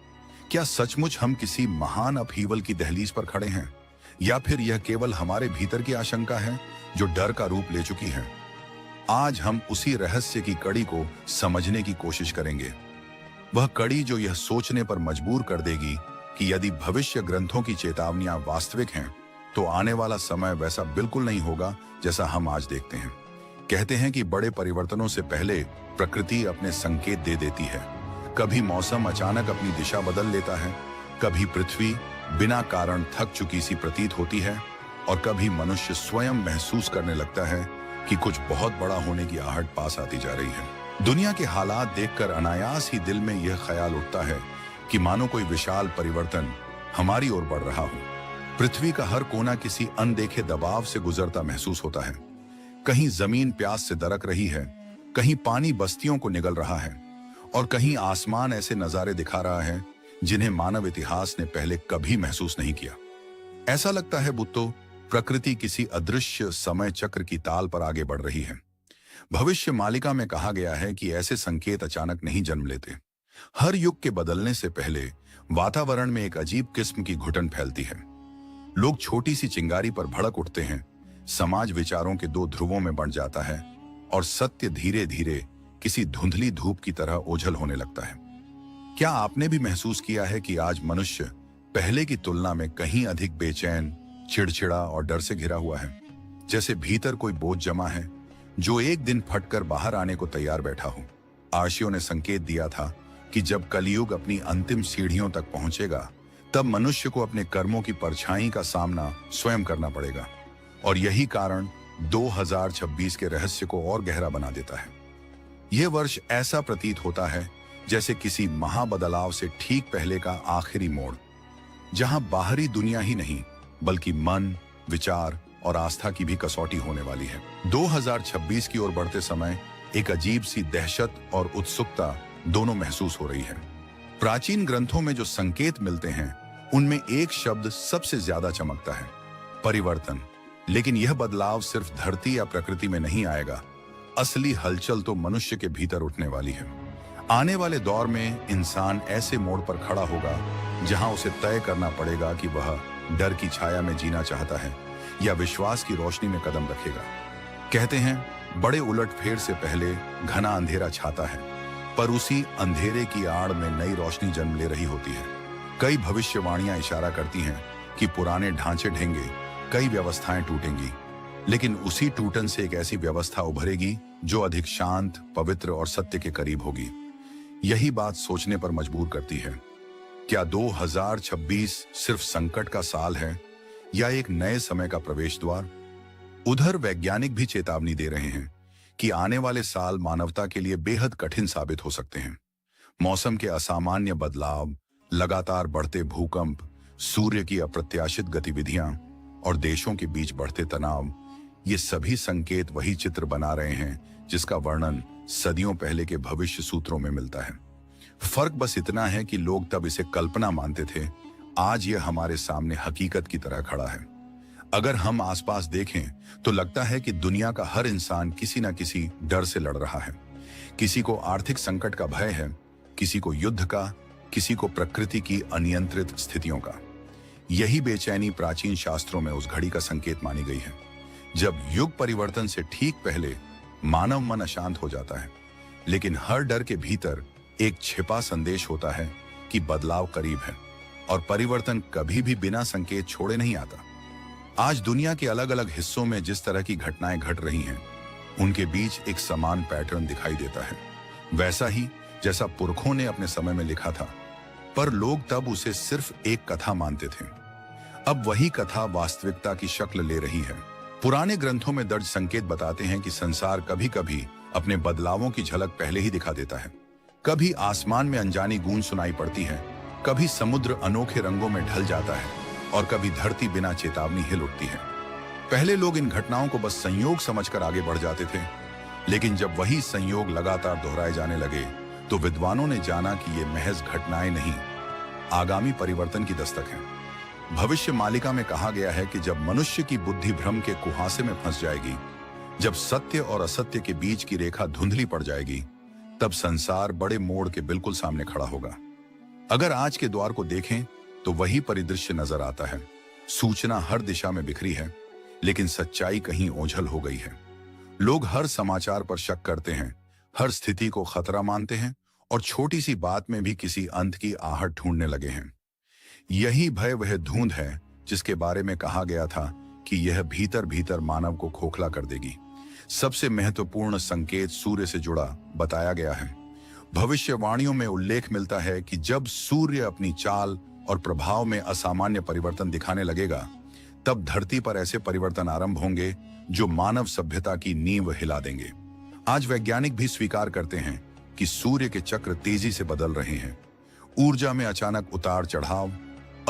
क्या सचमुच हम किसी महान अपहीवल की दहलीज पर खड़े हैं, या फिर यह केवल हमारे भीतर की आशंका है जो डर का रूप ले चुकी है? आज हम उसी रहस्य की कड़ी को समझने की कोशिश करेंगे, वह कड़ी जो यह सोचने पर मजबूर कर देगी कि यदि भविष्य ग्रंथों की चेतावनियां वास्तविक हैं, तो आने वाला समय वैसा बिल्कुल नहीं होगा जैसा हम आज देखते हैं। कहते हैं कि बड़े परिवर्तनों से पहले प्रकृति अपने संकेत दे देती है। कभी मौसम अचानक अपनी दिशा बदल लेता है, कभी पृथ्वी बिना कारण थक चुकी सी प्रतीत होती है, और कभी मनुष्य स्वयं महसूस करने लगता है कि कुछ बहुत बड़ा होने की आहट पास आती जा रही है। दुनिया के हालात देखकर अनायास ही दिल में यह ख्याल उठता है कि मानो कोई विशाल परिवर्तन हमारी ओर बढ़ रहा हो। पृथ्वी का हर कोना किसी अनदेखे दबाव से गुजरता महसूस होता है। कहीं जमीन प्यास से दरक रही है, कहीं पानी बस्तियों को निगल रहा है, और कहीं आसमान ऐसे नजारे दिखा रहा है जिन्हें मानव इतिहास ने पहले कभी महसूस नहीं किया। ऐसा लगता है बुद्धो प्रकृति किसी अदृश्य समय चक्र की ताल पर आगे बढ़ रही है। भविष्य मालिका में कहा गया है कि ऐसे संकेत अचानक नहीं जन्म लेते। हर युग के बदलने से पहले वातावरण में एक अजीब किस्म की घुटन फैलती है। लोग छोटी सी चिंगारी पर भड़क उठते हैं, समाज विचारों के 2 ध्रुवों में बंट जाता है, और सत्य धीरे धीरे किसी धुंधली धूप की तरह ओझल होने लगता है। क्या आपने भी महसूस किया है कि आज मनुष्य पहले की तुलना में कहीं अधिक बेचैन, चिड़चिड़ा और डर से घिरा हुआ है? जैसे भीतर कोई बोझ जमा है जो एक दिन फटकर बाहर आने को तैयार बैठा हो। आर्षियों ने संकेत दिया था कि जब कलयुग अपनी अंतिम सीढ़ियों तक पहुंचेगा, तब मनुष्य को अपने कर्मों की परछाई का सामना स्वयं करना पड़ेगा। और यही कारण 2026 के रहस्य को और गहरा बना देता है। यह वर्ष ऐसा प्रतीत होता है जैसे किसी महाबदलाव से ठीक पहले का आखिरी मोड़, जहां बाहरी दुनिया ही नहीं बल्कि मन, विचार और आस्था की भी कसौटी होने वाली है। 2026 की ओर बढ़ते समय एक अजीब सी दहशत और उत्सुकता दोनों महसूस हो रही है। प्राचीन ग्रंथों में जो संकेत मिलते हैं, उनमें एक शब्द सबसे ज्यादा चमकता है, परिवर्तन। लेकिन यह बदलाव सिर्फ धरती या प्रकृति में नहीं आएगा। असली हलचल तो मनुष्य के भीतर उठने वाली है। आने वाले दौर में इंसान ऐसे मोड़ पर खड़ा होगा जहां उसे तय करना पड़ेगा कि वह डर की छाया में जीना चाहता है या विश्वास की रोशनी में कदम रखेगा। कहते हैं, बड़े उलटफेर से पहले घना अंधेरा छाता है, पर उसी अंधेरे की आड़ में नई रोशनी जन्म ले रही होती है। कई भविष्यवाणियां इशारा करती हैं कि पुराने ढांचे ढहेंगे, कई व्यवस्थाएं टूटेंगी, लेकिन उसी टूटन से एक ऐसी व्यवस्था उभरेगी जो अधिक शांत, पवित्र और सत्य के करीब होगी। यही बात सोचने पर मजबूर करती है। क्या 2026 सिर्फ संकट का साल है या एक नए समय का प्रवेश द्वार? उधर वैज्ञानिक भी चेतावनी दे रहे हैं कि आने वाले साल मानवता के लिए बेहद कठिन साबित हो सकते हैं। मौसम के असामान्य बदलाव, लगातार बढ़ते भूकंप, सूर्य की अप्रत्याशित गतिविधियां और देशों के बीच बढ़ते तनाव, ये सभी संकेत वही चित्र बना रहे हैं जिसका वर्णन सदियों पहले के भविष्य सूत्रों में मिलता है। फर्क बस इतना है कि लोग तब इसे कल्पना मानते थे, आज यह हमारे सामने हकीकत की तरह खड़ा है। अगर हम आसपास देखें तो लगता है कि दुनिया का हर इंसान किसी न किसी डर से लड़ रहा है। किसी को आर्थिक संकट का भय है, किसी को युद्ध का, किसी को प्रकृति की अनियंत्रित स्थितियों का। यही बेचैनी प्राचीन शास्त्रों में उस घड़ी का संकेत मानी गई है जब युग परिवर्तन से ठीक पहले मानव मन अशांत हो जाता है, लेकिन हर डर के भीतर एक छिपा संदेश होता है कि बदलाव करीब है और परिवर्तन कभी भी बिना संकेत छोड़े नहीं आता। आज दुनिया के अलग अलग हिस्सों में जिस तरह की घटनाएं घट रही हैं, उनके बीच एक समान पैटर्न दिखाई देता है, वैसा ही जैसा पुरखों ने अपने समय में लिखा था, पर लोग तब उसे सिर्फ एक कथा मानते थे। अब वही कथा वास्तविकता की शक्ल ले रही है। पुराने ग्रंथों में दर्ज संकेत बताते हैं कि संसार कभी कभी अपने बदलावों की झलक पहले ही दिखा देता है। कभी आसमान में अनजानी गूंज सुनाई पड़ती है, कभी समुद्र अनोखे रंगों में ढल जाता है और कभी धरती बिना चेतावनी हिल उठती है। पहले लोग इन घटनाओं को बस संयोग समझकर आगे बढ़ जाते थे, लेकिन जब वही संयोग लगातार दोहराए जाने लगे तो विद्वानों ने जाना कि ये महज घटनाएं नहीं, आगामी परिवर्तन की दस्तक है। भविष्य मालिका में कहा गया है कि जब मनुष्य की बुद्धि भ्रम के कुहासे में फंस जाएगी, जब सत्य और असत्य के बीच की रेखा धुंधली पड़ जाएगी, तब संसार बड़े मोड़ के बिल्कुल सामने खड़ा होगा। अगर आज के द्वार को देखें तो वही परिदृश्य नजर आता है। सूचना हर दिशा में बिखरी है, लेकिन सच्चाई कहीं ओझल हो गई है। लोग हर समाचार पर शक करते हैं, हर स्थिति को खतरा मानते हैं और छोटी सी बात में भी किसी अंत की आहट ढूंढने लगे हैं। यही भय वह धुंध है जिसके बारे में कहा गया था कि यह भीतर भीतर मानव को खोखला कर देगी। सबसे महत्वपूर्ण संकेत सूर्य से जुड़ा बताया गया है। भविष्यवाणियों में उल्लेख मिलता है कि जब सूर्य अपनी चाल और प्रभाव में असामान्य परिवर्तन दिखाने लगेगा, तब धरती पर ऐसे परिवर्तन आरंभ होंगे जो मानव सभ्यता की नींव हिला देंगे। आज वैज्ञानिक भी स्वीकार करते हैं कि सूर्य के चक्र तेजी से बदल रहे हैं। ऊर्जा में अचानक उतार चढ़ाव,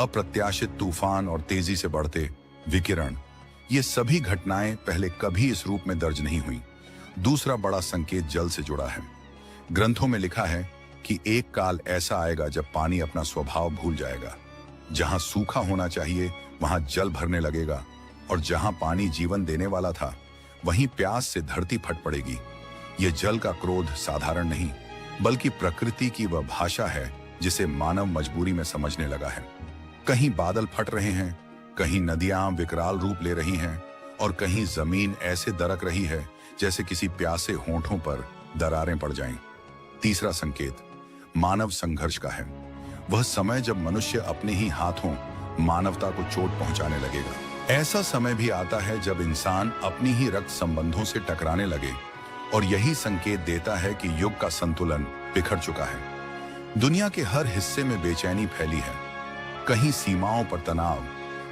अप्रत्याशित तूफान और तेजी से बढ़ते विकिरण, ये सभी घटनाएं पहले कभी इस रूप में दर्ज नहीं हुई। दूसरा बड़ा संकेत जल से जुड़ा है। ग्रंथों में लिखा है कि एक काल ऐसा आएगा जब पानी अपना स्वभाव भूल जाएगा। जहां सूखा होना चाहिए वहां जल भरने लगेगा, और जहां पानी जीवन देने वाला था वहीं प्यास से धरती फट पड़ेगी। यह जल का क्रोध साधारण नहीं, बल्कि प्रकृति की वह भाषा है जिसे मानव मजबूरी में समझने लगा है। कहीं बादल फट रहे हैं, कहीं नदियां विकराल रूप ले रही हैं और कहीं जमीन ऐसे दरक रही है जैसे किसी प्यासे होंठों पर दरारें पड़ जाएं। तीसरा संकेत मानव संघर्ष का है। वह समय जब मनुष्य अपने ही हाथों मानवता को चोट पहुंचाने लगेगा। ऐसा समय भी आता है जब इंसान अपनी ही रक्त संबंधों से टकराने लगे और यही संकेत देता है कि युग का संतुलन बिखर चुका है। दुनिया के हर हिस्से में बेचैनी फैली है। कहीं सीमाओं पर तनाव,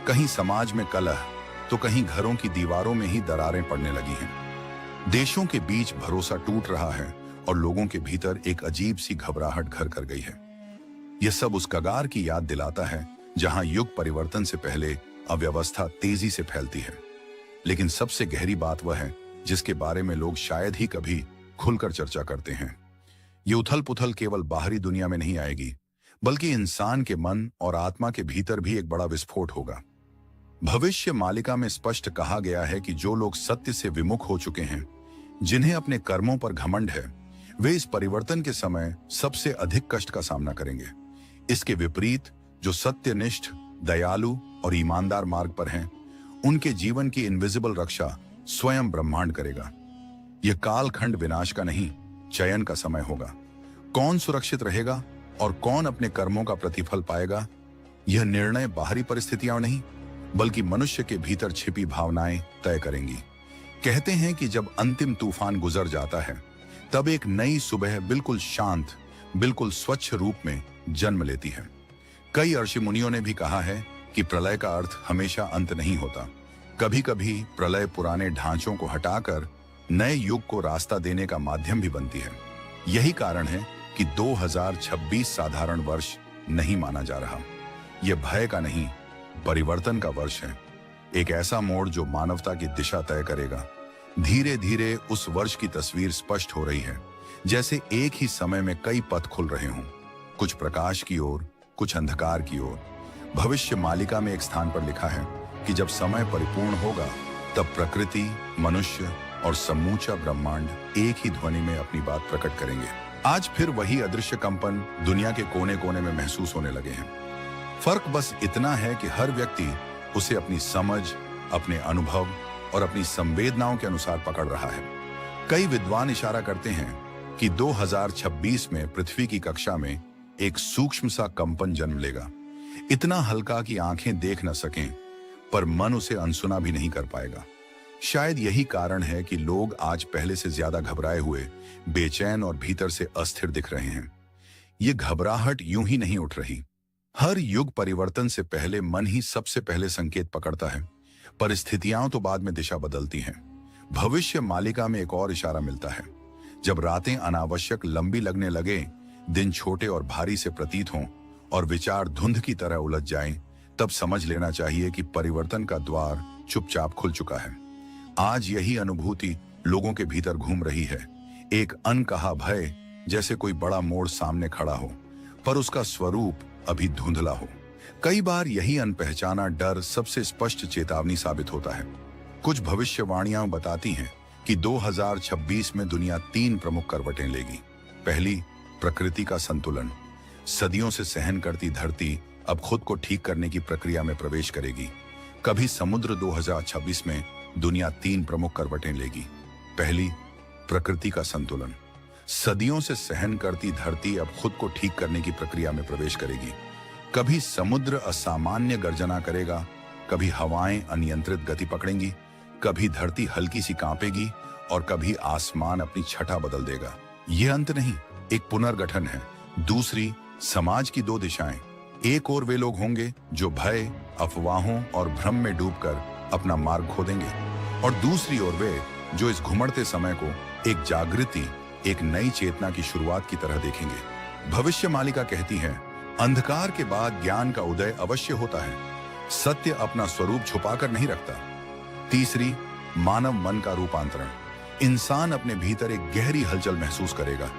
कहीं समाज में कलह, तो कहीं घरों की दीवारों में ही दरारें पड़ने लगी हैं। देशों के बीच भरोसा टूट रहा है और लोगों के भीतर एक अजीब सी घबराहट घर कर गई है। यह सब उस कगार की याद दिलाता है जहां युग परिवर्तन से पहले अव्यवस्था तेजी से फैलती है। लेकिन सबसे गहरी बात वह है जिसके बारे में लोग शायद ही कभी खुलकर चर्चा करते हैं। ये उथल पुथल केवल बाहरी दुनिया में नहीं आएगी, बल्कि इंसान के मन और आत्मा के भीतर भी एक बड़ा विस्फोट होगा। भविष्य मालिका में स्पष्ट कहा गया है कि जो लोग सत्य से विमुख हो चुके हैं, जिन्हें अपने कर्मों पर घमंड है, वे इस परिवर्तन के समय सबसे अधिक कष्ट का सामना करेंगे। इसके विपरीत जो सत्यनिष्ठ, दयालु और ईमानदार मार्ग पर हैं, उनके जीवन की इनविजिबल रक्षा स्वयं ब्रह्मांड करेगा। यह कालखंड विनाश का नहीं, चयन का समय होगा। कौन सुरक्षित रहेगा और कौन अपने कर्मों का प्रतिफल पाएगा, यह निर्णय बाहरी परिस्थितियां नहीं, बल्कि मनुष्य के भीतर छिपी भावनाएं तय करेंगी। कहते हैं कि जब अंतिम तूफान गुजर जाता है, तब एक नई सुबह बिल्कुल शांत, बिल्कुल स्वच्छ रूप में जन्म लेती है। कई ऋषि मुनियों ने भी कहा है कि प्रलय का अर्थ हमेशा अंत नहीं होता। कभी कभी प्रलय पुराने ढांचों को हटाकर नए युग को रास्ता देने का माध्यम भी बनती है। यही कारण है कि 2026 साधारण वर्ष नहीं माना जा रहा। यह भय का नहीं, परिवर्तन का वर्ष है। एक ऐसा मोड़ जो मानवता की दिशा तय करेगा। धीरे धीरे उस वर्ष की तस्वीर स्पष्ट हो रही है, जैसे एक ही समय में कई पथ खुल रहे हों, कुछ प्रकाश की ओर, कुछ अंधकार की ओर। भविष्य मालिका में एक स्थान पर लिखा है कि जब समय परिपूर्ण होगा, तब प्रकृति, मनुष्य और समूचा ब्रह्मांड एक ही ध्वनि में अपनी बात प्रकट करेंगे। आज फिर वही अदृश्य कंपन दुनिया के कोने कोने में महसूस होने लगे हैं। फर्क बस इतना है कि हर व्यक्ति उसे अपनी समझ, अपने अनुभव और अपनी संवेदनाओं के अनुसार पकड़ रहा है। कई विद्वान इशारा करते हैं कि 2026 में पृथ्वी की कक्षा में एक सूक्ष्म सा कंपन जन्म लेगा, इतना हल्का कि आंखें देख न सकें, पर मन उसे अनसुना भी नहीं कर पाएगा। शायद यही कारण है कि लोग आज पहले से ज्यादा घबराए हुए, बेचैन और भीतर से अस्थिर दिख रहे हैं। ये घबराहट यूं ही नहीं उठ रही। हर युग परिवर्तन से पहले मन ही सबसे पहले संकेत पकड़ता है। परिस्थितियां तो बाद में दिशा बदलती हैं। भविष्य मालिका में एक और इशारा मिलता है। जब रातें अनावश्यक लंबी लगने लगे, दिन छोटे और भारी से प्रतीत हों और विचार धुंध की तरह उलझ जाएं, तब समझ लेना चाहिए कि परिवर्तन का द्वार चुपचाप खुल चुका है। आज यही अनुभूति लोगों के भीतर घूम रही है। एक अनकहा भय, जैसे कोई बड़ा मोड़ सामने खड़ा हो, पर उसका स्वरूप अभी धुंधला हो। कई बार यही अनपहचाना डर सबसे स्पष्ट चेतावनी साबित होता है। कुछ भविष्यवाणियां बताती हैं कि 2026 में दुनिया 3 प्रमुख करवटें लेगी। पहली, प्रकृति का संतुलन। सदियों से सहन करती धरती अब खुद को ठीक करने की प्रक्रिया में प्रवेश करेगी। कभी समुद्र 2026 में दुनिया 3 प्रमुख करवटें लेगी। पहली, प्रकृति का संतुलन। सदियों से सहन करती धरती अब खुद को ठीक करने की प्रक्रिया में प्रवेश करेगी। कभी समुद्र असामान्य गर्जना करेगा, कभी हवाएं अनियंत्रित गति पकड़ेंगी, कभी धरती हल्की सी कांपेगी और कभी आसमान अपनी छटा बदल देगा। यह अंत नहीं, एक पुनर्गठन है। दूसरी, समाज की 2 दिशाएं। एक ओर वे लोग होंगे जो भय, अफवाहों और भ्रम में डूबकर अपना मार्ग खो देंगे, और दूसरी ओर वे जो इस घुमड़ते समय को एक जागृति, एक नई चेतना की शुरुआत की तरह देखेंगे। भविष्य मालिका कहती है, अंधकार के बाद ज्ञान का उदय अवश्य होता है। सत्य अपना स्वरूप छुपाकर नहीं रखता। तीसरी, मानव मन का रूपांतरण। इंसान अपने भीतर एक गहरी हलचल महसूस करेगा,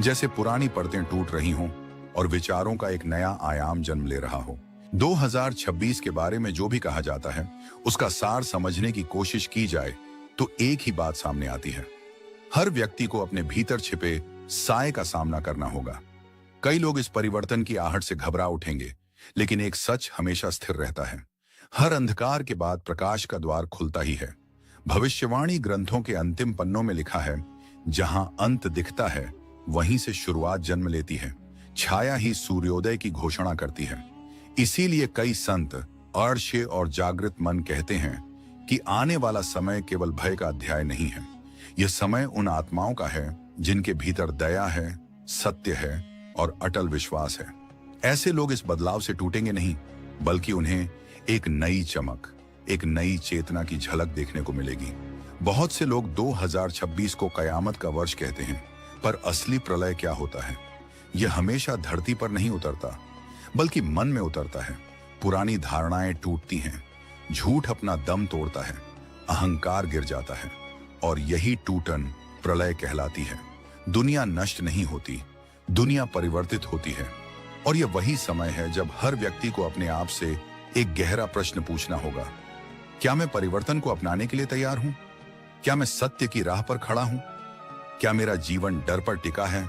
जैसे पुरानी परतें टूट रही हों और विचारों का एक नया आयाम जन्म ले रहा हो। 2026 के बारे में जो भी कहा जाता है, उसका सार समझने की कोशिश की जाए तो एक ही बात सामने आती है। हर व्यक्ति को अपने भीतर छिपे साए का सामना करना होगा। कई लोग इस परिवर्तन की आहट से घबरा उठेंगे, लेकिन एक सच हमेशा स्थिर रहता है। हर अंधकार के बाद प्रकाश का द्वार खुलता ही है। भविष्यवाणी ग्रंथों के अंतिम पन्नों में लिखा है, जहां अंत दिखता है वहीं से शुरुआत जन्म लेती है। छाया ही सूर्योदय की घोषणा करती है। इसीलिए कई संत अर्ष्य और जागृत मन कहते हैं कि आने वाला समय केवल भय का अध्याय नहीं है। यह समय उन आत्माओं का है जिनके भीतर दया है, सत्य है और अटल विश्वास है। ऐसे लोग इस बदलाव से टूटेंगे नहीं, बल्कि उन्हें एक नई चमक, एक नई चेतना की झलक देखने को मिलेगी। बहुत से लोग 2026 को कयामत का वर्ष कहते हैं, पर असली प्रलय क्या होता है? यह हमेशा धरती पर नहीं उतरता, बल्कि मन में उतरता है। पुरानी धारणाएं टूटती हैं, झूठ अपना दम तोड़ता है, अहंकार गिर जाता है, और यही टूटन प्रलय कहलाती है। दुनिया नष्ट नहीं होती, दुनिया परिवर्तित होती है। और यह वही समय है जब हर व्यक्ति को अपने आप से एक गहरा प्रश्न पूछना होगा, क्या मैं परिवर्तन को अपनाने के लिए तैयार हूं? क्या मैं सत्य की राह पर खड़ा हूं? क्या मेरा जीवन डर पर टिका है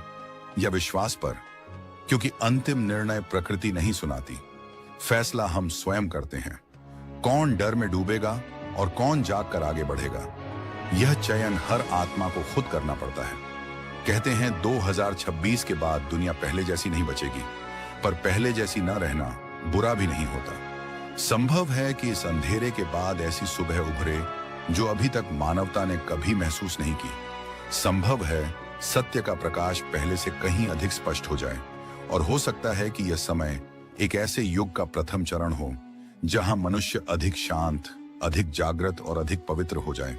या विश्वास पर? क्योंकि अंतिम निर्णय प्रकृति नहीं सुनाती, फैसला हम स्वयं करते हैं। कौन डर में डूबेगा और कौन जाग कर आगे बढ़ेगा, यह चयन हर आत्मा को खुद करना पड़ता है। कहते हैं 2026 के बाद दुनिया पहले जैसी नहीं बचेगी, पर पहले जैसी न रहना बुरा भी नहीं होता। संभव है कि इस अंधेरे के बाद ऐसी सुबह उभरे जो अभी तक मानवता ने कभी महसूस नहीं की। संभव है सत्य का प्रकाश पहले से कहीं अधिक स्पष्ट हो जाए, और हो सकता है कि यह समय एक ऐसे युग का प्रथम चरण हो जहां मनुष्य अधिक शांत, अधिक जागृत और अधिक पवित्र हो जाए।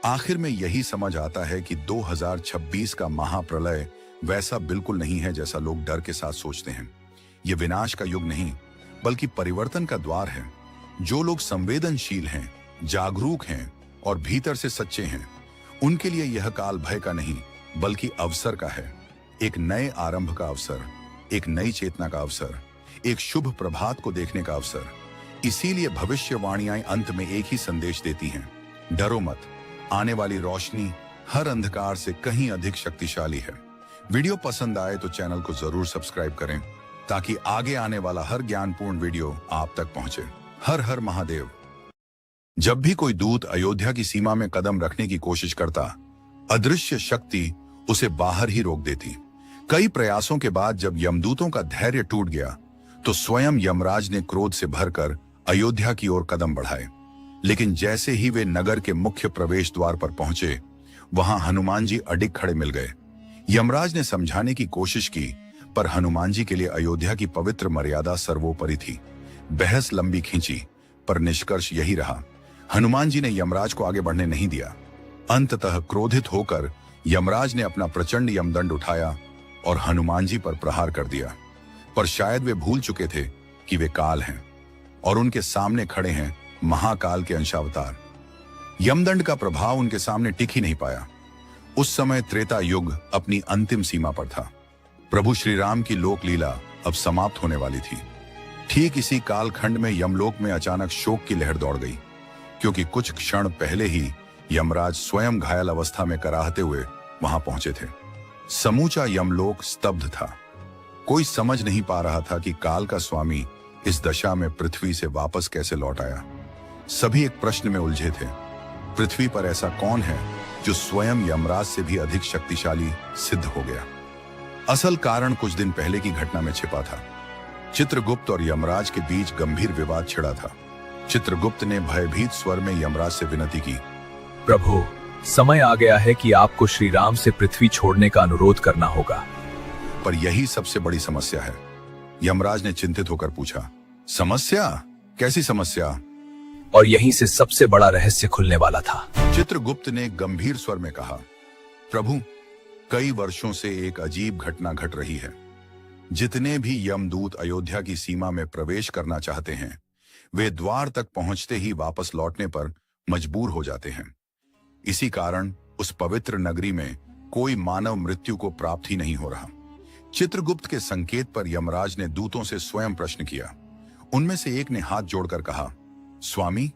आखिर में यही समझ आता है कि 2026 का महाप्रलय वैसा बिल्कुल नहीं है जैसा लोग डर के साथ सोचते हैं। यह विनाश का युग नहीं, बल्कि परिवर्तन का द्वार है। जो लोग संवेदनशील हैं, जागरूक हैं और भीतर से सच्चे हैं, उनके लिए यह काल भय का नहीं, बल्कि अवसर का है। एक नए आरंभ का अवसर, एक नई चेतना का अवसर, एक शुभ प्रभात को देखने का अवसर। इसीलिए भविष्यवाणियां अंत में एक ही संदेश देती हैं, डरो मत, आने वाली रोशनी हर अंधकार से कहीं अधिक शक्तिशाली है। वीडियो पसंद आए तो चैनल को जरूर सब्सक्राइब करें, ताकि आगे आने वाला हर ज्ञानपूर्ण वीडियो आप तक पहुंचे। हर हर महादेव। जब भी कोई दूत अयोध्या की सीमा में कदम रखने की कोशिश करता, अदृश्य शक्ति उसे बाहर ही रोक देती। कई प्रयासों के बाद जब यमदूतों का धैर्य टूट गया, तो स्वयं यमराज ने क्रोध से भरकर अयोध्या की ओर कदम बढ़ाए। लेकिन जैसे ही वे नगर के मुख्य प्रवेश द्वार पर पहुंचे, वहां हनुमान जी अडिग खड़े मिल गए। यमराज ने समझाने की कोशिश की, पर हनुमान जी के लिए अयोध्या की पवित्र मर्यादा सर्वोपरि थी। बहस लंबी खींची, पर निष्कर्ष यही रहा, हनुमान जी ने यमराज को आगे बढ़ने नहीं दिया। अंततः क्रोधित होकर यमराज ने अपना प्रचंड यमदंड उठाया और हनुमान जी पर प्रहार कर दिया। पर शायद वे भूल चुके थे कि वे काल हैं और उनके सामने खड़े हैं महाकाल के अंशावतार। यमदंड का प्रभाव उनके सामने टिक ही नहीं पाया। उस समय त्रेता युग अपनी अंतिम सीमा पर था। प्रभु श्री राम की लोक लीला अब समाप्त होने वाली थी। ठीक इसी कालखंड में यमलोक में अचानक शोक की लहर दौड़ गई, क्योंकि कुछ क्षण पहले ही यमराज स्वयं घायल अवस्था में कराहते हुए वहां पहुंचे थे। समूचा यमलोक स्तब्ध था। कोई समझ नहीं पा रहा था कि काल का स्वामी इस दशा में पृथ्वी से वापस कैसे लौट आया। सभी एक प्रश्न में उलझे थे, पृथ्वी पर ऐसा कौन है जो स्वयं यमराज से भी अधिक शक्तिशाली सिद्ध हो गया? असल कारण कुछ दिन पहले की घटना में छिपा था। चित्रगुप्त और यमराज के बीच गंभीर विवाद छिड़ा था। चित्रगुप्त ने भयभीत स्वर में यमराज से विनती की, प्रभु, समय आ गया है कि आपको श्री राम से पृथ्वी छोड़ने का अनुरोध करना होगा। पर यही सबसे बड़ी समस्या है। यमराज ने चिंतित होकर पूछा, समस्या? कैसी समस्या? और यहीं से सबसे बड़ा रहस्य खुलने वाला था। चित्रगुप्त ने गंभीर स्वर में कहा, प्रभु, कई वर्षों से एक अजीब घटना घट रही है। जितने भी यमदूत अयोध्या की सीमा में प्रवेश करना चाहते हैं, वे द्वार तक पहुंचते ही वापस लौटने पर मजबूर हो जाते हैं। इसी कारण उस पवित्र नगरी में कोई मानव मृत्यु को प्राप्त ही नहीं हो रहा। चित्रगुप्त के संकेत पर यमराज ने दूतों से स्वयं प्रश्न किया। उनमें से एक ने हाथ जोड़कर कहा, स्वामी,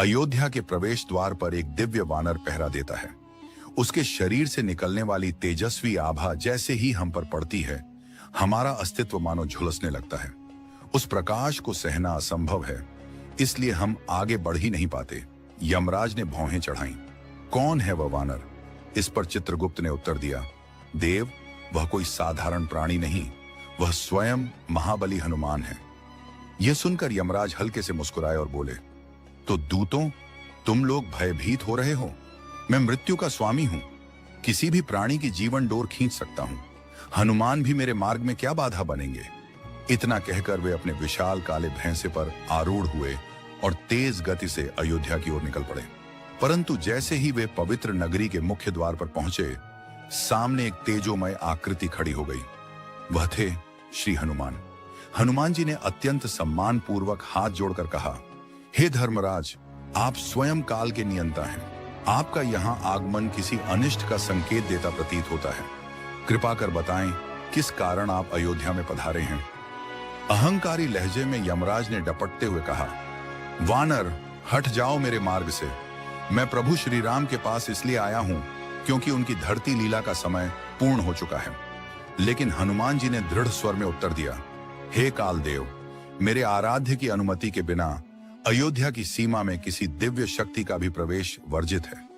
अयोध्या के प्रवेश द्वार पर एक दिव्य वानर पहरा देता है। उसके शरीर से निकलने वाली तेजस्वी आभा जैसे ही हम पर पड़ती है, हमारा अस्तित्व मानो झुलसने लगता है। उस प्रकाश को सहना असंभव है, इसलिए हम आगे बढ़ ही नहीं पाते। यमराज ने भौहें चढ़ाई। कौन है वह वानर? इस पर चित्रगुप्त ने उत्तर दिया, देव, वह कोई साधारण प्राणी नहीं, वह स्वयं महाबली हनुमान है। यह सुनकर यमराज हल्के से मुस्कुराए और बोले, तो दूतों, तुम लोग भयभीत हो रहे हो? मैं मृत्यु का स्वामी हूं, किसी भी प्राणी की जीवन डोर खींच सकता हूं। हनुमान भी मेरे मार्ग में क्या बाधा बनेंगे? इतना कहकर वे अपने विशाल काले भैंसे पर आरूढ़ हुए और तेज गति से अयोध्या की ओर निकल पड़े। परंतु जैसे ही वे पवित्र नगरी के मुख्य द्वार पर पहुंचे, सामने एक तेजोमय आकृति खड़ी हो गई। वह थे श्री हनुमान। हनुमान जी ने अत्यंत सम्मान पूर्वक हाथ जोड़कर कहा, हे धर्मराज, आप स्वयं काल के नियंता हैं। आपका यहां आगमन किसी अनिष्ट का संकेत देता प्रतीत होता है। कृपा कर बताएं, किस कारण आप अयोध्या में पधारे हैं? अहंकारी लहजे में यमराज ने डपटते हुए कहा, वानर, हट जाओ मेरे मार्ग से। मैं प्रभु श्री राम के पास इसलिए आया हूं क्योंकि उनकी धरती लीला का समय पूर्ण हो चुका है। लेकिन हनुमान जी ने दृढ़ स्वर में उत्तर दिया, हे कालदेव, मेरे आराध्य की अनुमति के बिना अयोध्या की सीमा में किसी दिव्य शक्ति का भी प्रवेश वर्जित है,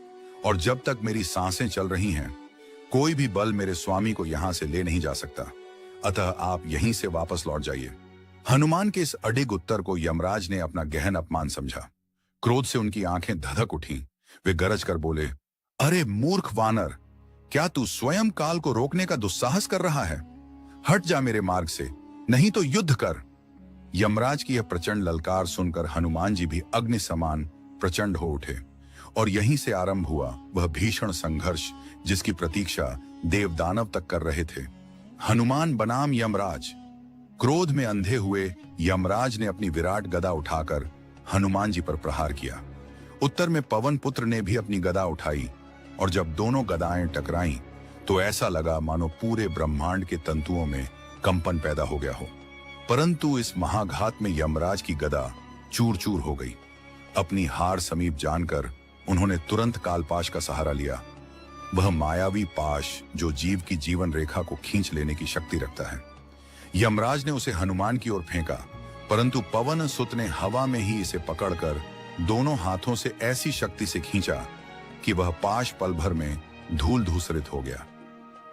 और जब तक मेरी सांसें चल रही हैं, कोई भी बल मेरे स्वामी को यहां से ले नहीं जा सकता। अतः आप यहीं से वापस लौट जाइए। हनुमान के इस अडिग उत्तर को यमराज ने अपना गहन अपमान समझा। क्रोध से उनकी आंखें धधक उठी। वे गरज कर बोले, अरे मूर्ख वानर, क्या तू स्वयं काल को रोकने का दुस्साहस कर रहा है? हट जा मेरे मार्ग से, नहीं तो युद्ध कर। यमराज की यह प्रचंड ललकार सुनकर हनुमान जी भी अग्नि समान प्रचंड हो उठे, और यहीं से आरंभ हुआ वह भीषण संघर्ष जिसकी प्रतीक्षा देवदानव तक कर रहे थे। हनुमान बनाम यमराज। क्रोध में अंधे हुए यमराज ने अपनी विराट गदा उठाकर हनुमान जी पर प्रहार किया। उत्तर में पवन पुत्र ने भी अपनी गदा उठाई, और जब दोनों गदाएं टकराईं तो ऐसा लगा मानो पूरे ब्रह्मांड के तंतुओं में कंपन पैदा हो गया हो। परंतु इस महाघात में यमराज की गदा चूर चूर हो गई। अपनी हार समीप जानकर उन्होंने तुरंत कालपाश का सहारा लिया। वह मायावी पाश जो जीव की जीवन रेखा को खींच लेने की शक्ति रखता है। यमराज ने उसे हनुमान की ओर फेंका, परंतु पवन सुत ने हवा में ही इसे पकड़कर दोनों हाथों से ऐसी शक्ति से खींचा कि वह पाश पल भर में धूल धूसरित हो गया।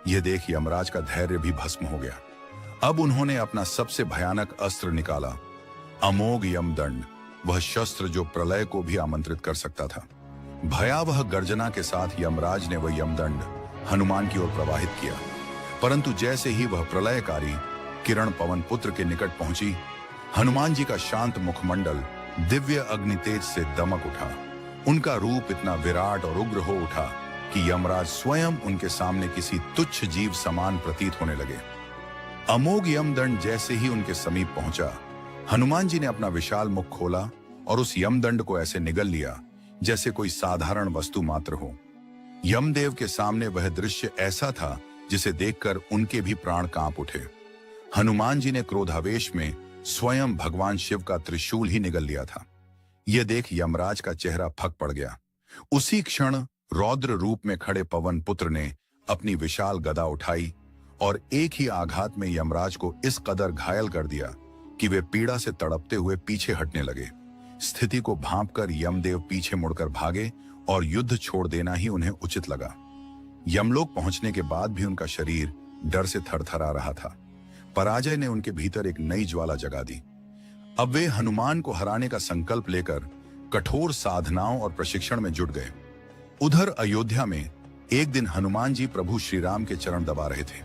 यह देख यमराज का धैर्य भी भस्म हो गया। अब उन्होंने अपना सबसे भयानक अस्त्र निकाला, अमोघ यमदंड, वह शस्त्र जो प्रलय को भी आमंत्रित कर सकता था। भयावह गर्जना के साथ यमराज ने वह यमदंड हनुमान की ओर प्रवाहित किया, परंतु जैसे ही वह प्रलयकारी किरण पवन पुत्र के निकट पहुंची, हनुमान जी का शांत मुखमंडल दिव्य अग्नितेज से दमक उठा। उनका रूप इतना विराट और उग्र हो उठा कि यमराज स्वयं उनके सामने किसी तुच्छ जीव समान प्रतीत होने लगे। अमोघ यमदंड जैसे ही उनके समीप पहुंचा, हनुमान जी ने अपना विशाल मुख खोला और उस यमदंड को ऐसे निगल लिया जैसे कोई साधारण वस्तु मात्र हो। यमदेव के सामने वह दृश्य ऐसा था जिसे देखकर उनके भी प्राण कांप उठे। हनुमान जी ने क्रोधावेश में स्वयं भगवान शिव का त्रिशूल ही निगल लिया था। यह देख यमराज का चेहरा फक पड़ गया। उसी क्षण रौद्र रूप में खड़े पवन पुत्र ने अपनी विशाल गदा उठाई और एक ही आघात में यमराज को इस कदर घायल कर दिया कि वे पीड़ा से तड़पते हुए पीछे हटने लगे। स्थिति को भांपकर यमदेव पीछे मुड़कर भागे और युद्ध छोड़ देना ही उन्हें उचित लगा। यमलोक पहुंचने के बाद भी उनका शरीर डर से थरथरा रहा था। पराजय ने उनके भीतर एक नई ज्वाला जगा दी। अब वे हनुमान को हराने का संकल्प लेकर कठोर साधनाओं और प्रशिक्षण में जुट गए। उधर अयोध्या में एक दिन हनुमान जी प्रभु श्री राम के चरण दबा रहे थे।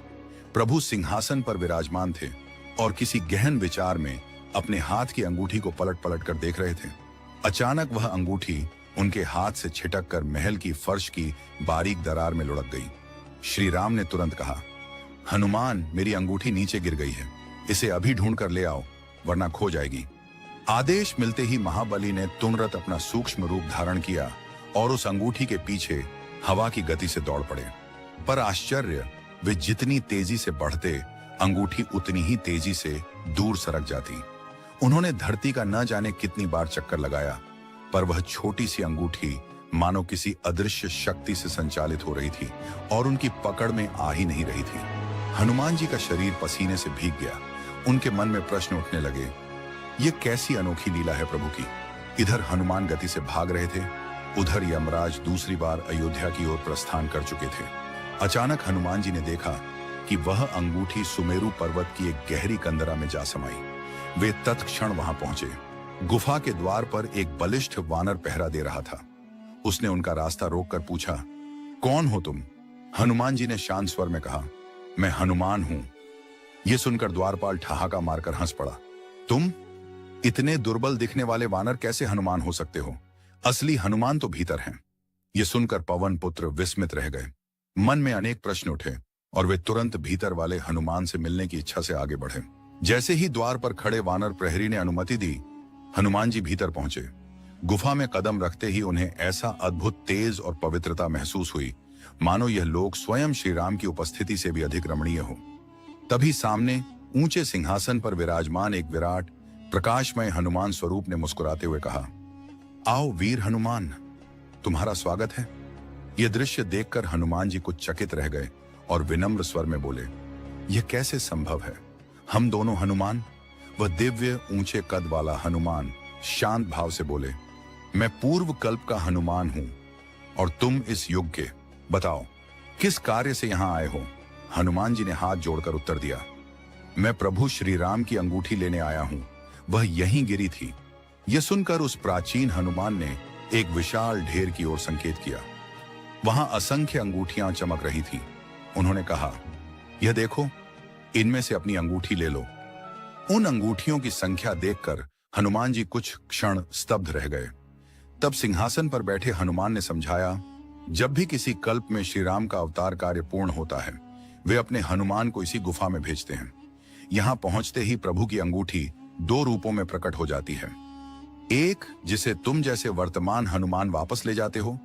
प्रभु सिंहासन पर विराजमान थे और किसी गहन विचार में अपने हाथ की अंगूठी को पलट पलट कर देख रहे थे। अचानक वह अंगूठी उनके हाथ से छिटक कर महल की फर्श की बारीक दरार में लुढ़क गई। श्री राम ने तुरंत कहा, हनुमान, मेरी अंगूठी नीचे गिर गई है, इसे अभी ढूंढ कर ले आओ वरना खो जाएगी। आदेश मिलते ही महाबली ने तुरंत अपना सूक्ष्म रूप धारण किया और उस अंगूठी के पीछे हवा की गति से दौड़ पड़े। पर आश्चर्य, वे जितनी तेजी से बढ़ते, अंगूठी उतनी ही तेजी से दूर सरक जाती। उन्होंने धरती का न जाने कितनी बार चक्कर लगाया, पर वह छोटी सी अंगूठी मानो किसी अदृश्य शक्ति से संचालित हो रही थी और उनकी पकड़ में आ ही नहीं रही थी। हनुमान जी का शरीर पसीने से भीग गया। उनके मन में प्रश्न उठने लगे, ये कैसी अनोखी लीला है प्रभु की। इधर हनुमान गति से भाग रहे थे, उधर यमराज दूसरी बार अयोध्या की ओर प्रस्थान कर चुके थे। अचानक हनुमान जी ने देखा कि वह अंगूठी सुमेरु पर्वत की एक गहरी कंदरा में जा समाई। वे तत्क्षण वहां पहुंचे। गुफा के द्वार पर एक बलिष्ठ वानर पहरा दे रहा था। उसने उनका रास्ता रोककर पूछा, कौन हो तुम? हनुमान जी ने शांत स्वर में कहा, मैं हनुमान हूं। यह सुनकर द्वारपाल ठहाका मारकर हंस पड़ा। तुम? इतने दुर्बल दिखने वाले वानर कैसे हनुमान हो सकते हो? असली हनुमान तो भीतर हैं। यह सुनकर पवन पुत्र विस्मित रह गए। मन में अनेक प्रश्न उठे और वे तुरंत भीतर वाले हनुमान से मिलने की इच्छा से आगे बढ़े। जैसे ही द्वार पर खड़े वानर प्रहरी ने अनुमति दी, हनुमान जी भीतर पहुंचे। गुफा में कदम रखते ही उन्हें ऐसा अद्भुत तेज और पवित्रता महसूस हुई, मानो यह लोक स्वयं श्री राम की उपस्थिति से भी अधिक रमणीय हो। तभी सामने ऊंचे सिंहासन पर विराजमान एक विराट प्रकाशमय हनुमान स्वरूप ने मुस्कुराते हुए कहा, आओ वीर हनुमान, तुम्हारा स्वागत है। यह दृश्य देखकर हनुमान जी कुछ चकित रह गए और विनम्र स्वर में बोले, यह कैसे संभव है? हम दोनों हनुमान? वह दिव्य ऊंचे कद वाला हनुमान शांत भाव से बोले, मैं पूर्व कल्प का हनुमान हूं और तुम इस युग के। बताओ किस कार्य से यहां आए हो? हनुमान जी ने हाथ जोड़कर उत्तर दिया, मैं प्रभु श्री राम की अंगूठी लेने आया हूं, वह यहीं गिरी थी। यह सुनकर उस प्राचीन हनुमान ने एक विशाल ढेर की ओर संकेत किया। वहां असंख्य अंगूठियां चमक रही थीं। उन्होंने कहा, यह देखो, इनमें से अपनी अंगूठी ले लो। उन अंगूठियों की संख्या देखकर हनुमान जी कुछ क्षण स्तब्ध रह गए। तब सिंहासन पर बैठे हनुमान ने समझाया, जब भी किसी कल्प में श्री राम का अवतार कार्य पूर्ण होता है, वे अपने हनुमान को इसी गुफा में भेजते हैं। यहां पहुंचते ही प्रभु की अंगूठी दो रूपों में प्रकट हो जाती है। एक जिसे तुम जैसे वर्तमान हनुमान वापस ले जाते हो,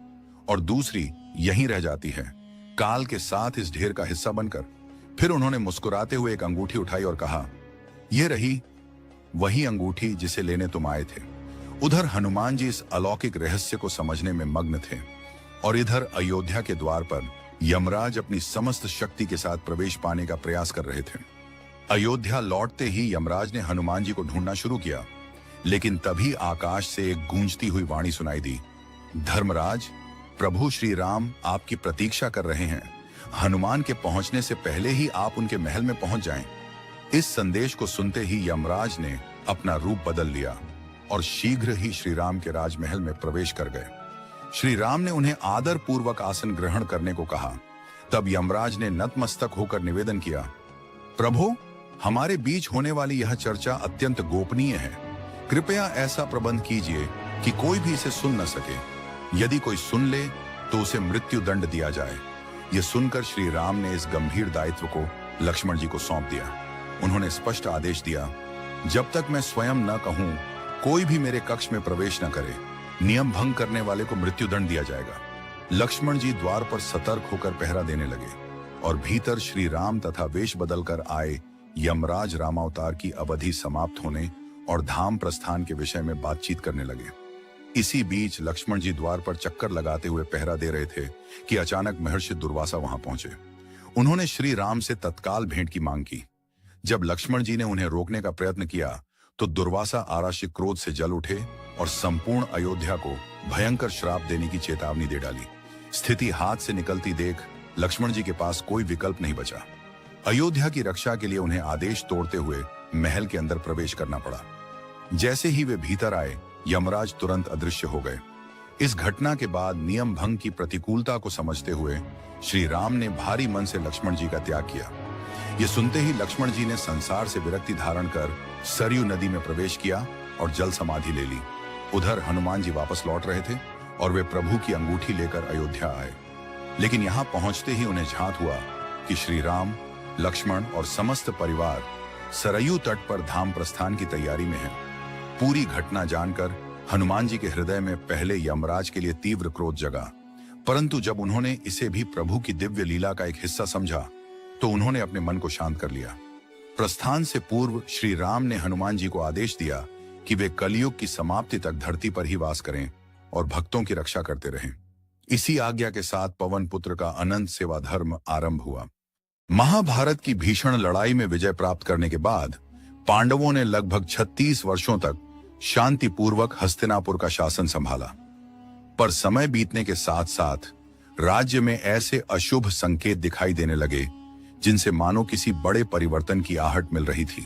और दूसरी यहीं रह जाती है, काल के साथ इस ढेर का हिस्सा बनकर। फिर उन्होंने मुस्कुराते हुए एक अंगूठी उठाई और कहा, यह रही वही अंगूठी जिसे लेने तुम आए थे। उधर हनुमान जी इस अलौकिक रहस्य को समझने में मग्न थे और इधर अयोध्या के द्वार पर यमराज अपनी समस्त शक्ति के साथ प्रवेश पाने का प्रयास कर रहे थे। अयोध्या लौटते ही यमराज ने हनुमान जी को ढूंढना शुरू किया, लेकिन तभी आकाश से एक गूंजती हुई वाणी सुनाई दी, धर्मराज, प्रभु श्री राम आपकी प्रतीक्षा कर रहे हैं। हनुमान के पहुंचने से पहले ही आप उनके महल में पहुंच जाएं। इस संदेश को सुनते ही यमराज ने अपना रूप बदल लिया और शीघ्र ही श्री राम के राजमहल में प्रवेश कर गए। श्री राम ने उन्हें आदर पूर्वक आसन ग्रहण करने को कहा। तब यमराज ने नतमस्तक होकर निवेदन किया, प्रभु, हमारे बीच होने वाली यह चर्चा अत्यंत गोपनीय है। कृपया ऐसा प्रबंध कीजिए कि कोई भी इसे सुन न सके। यदि कोई सुन ले तो उसे मृत्यु दंड दिया जाए। यह सुनकर श्री राम ने इस गंभीर दायित्व को लक्ष्मण जी को सौंप दिया। उन्होंने स्पष्ट आदेश दिया, जब तक मैं स्वयं न कहूं, कोई भी मेरे कक्ष में प्रवेश न करे। नियम भंग करने वाले को मृत्यु दंड दिया जाएगा। लक्ष्मण जी द्वार पर सतर्क होकर पहरा देने लगे और भीतर श्री राम तथा वेश बदलकर आए यमराज रामावतार की अवधि समाप्त होने और धाम प्रस्थान के विषय में बातचीत करने लगे। इसी बीच लक्ष्मण जी द्वार पर चक्कर लगाते हुए पहरा दे रहे थे कि अचानक महर्षि दुर्वासा वहां पहुंचे। उन्होंने श्री राम से तत्काल भेंट की मांग की। जब लक्ष्मण जी ने उन्हें रोकने का प्रयत्न किया तो दुर्वासा आराशिक क्रोध से जल उठे और संपूर्ण अयोध्या को भयंकर श्राप देने की चेतावनी दे डाली। स्थिति हाथ से निकलती देख लक्ष्मण जी के पास कोई विकल्प नहीं बचा। अयोध्या की रक्षा के लिए उन्हें आदेश तोड़ते हुए महल के अंदर प्रवेश करना पड़ा। जैसे ही वे भीतर आए, यमराज तुरंत अदृश्य हो गए। इस घटना के बाद नियम भंग की प्रतिकूलता को समझते हुए श्री राम ने भारी मन से लक्ष्मण जी का त्याग किया। ये सुनते ही लक्ष्मण जी ने संसार से विरक्ति धारण कर सरयू नदी में प्रवेश किया और जल समाधि ले ली। उधर हनुमान जी वापस लौट रहे थे और वे प्रभु की अंगूठी लेकर अयोध्या आए। लेकिन यहाँ पहुंचते ही उन्हें झांत हुआ कि श्री राम, लक्ष्मण और समस्त परिवार सरयू तट पर धाम प्रस्थान की तैयारी में है। पूरी घटना जानकर हनुमान जी के हृदय में पहले यमराज के लिए तीव्र क्रोध जगा, परंतु जब उन्होंने इसे भी प्रभु की दिव्य लीला का एक हिस्सा समझा तो उन्होंने अपने मन को शांत कर लिया। प्रस्थान से पूर्व श्री राम ने हनुमान जी को आदेश दिया कि वे कलयुग की समाप्ति तक धरती पर ही वास करें और भक्तों की रक्षा करते रहें। इसी आज्ञा के साथ पवन पुत्र का अनंत सेवा धर्म आरंभ हुआ। महाभारत की भीषण लड़ाई में विजय प्राप्त करने के बाद पांडवों ने लगभग 36 वर्षों तक शांतिपूर्वक हस्तिनापुर का शासन संभाला। पर समय बीतने के साथ साथ राज्य में ऐसे अशुभ संकेत दिखाई देने लगे जिनसे मानो किसी बड़े परिवर्तन की आहट मिल रही थी।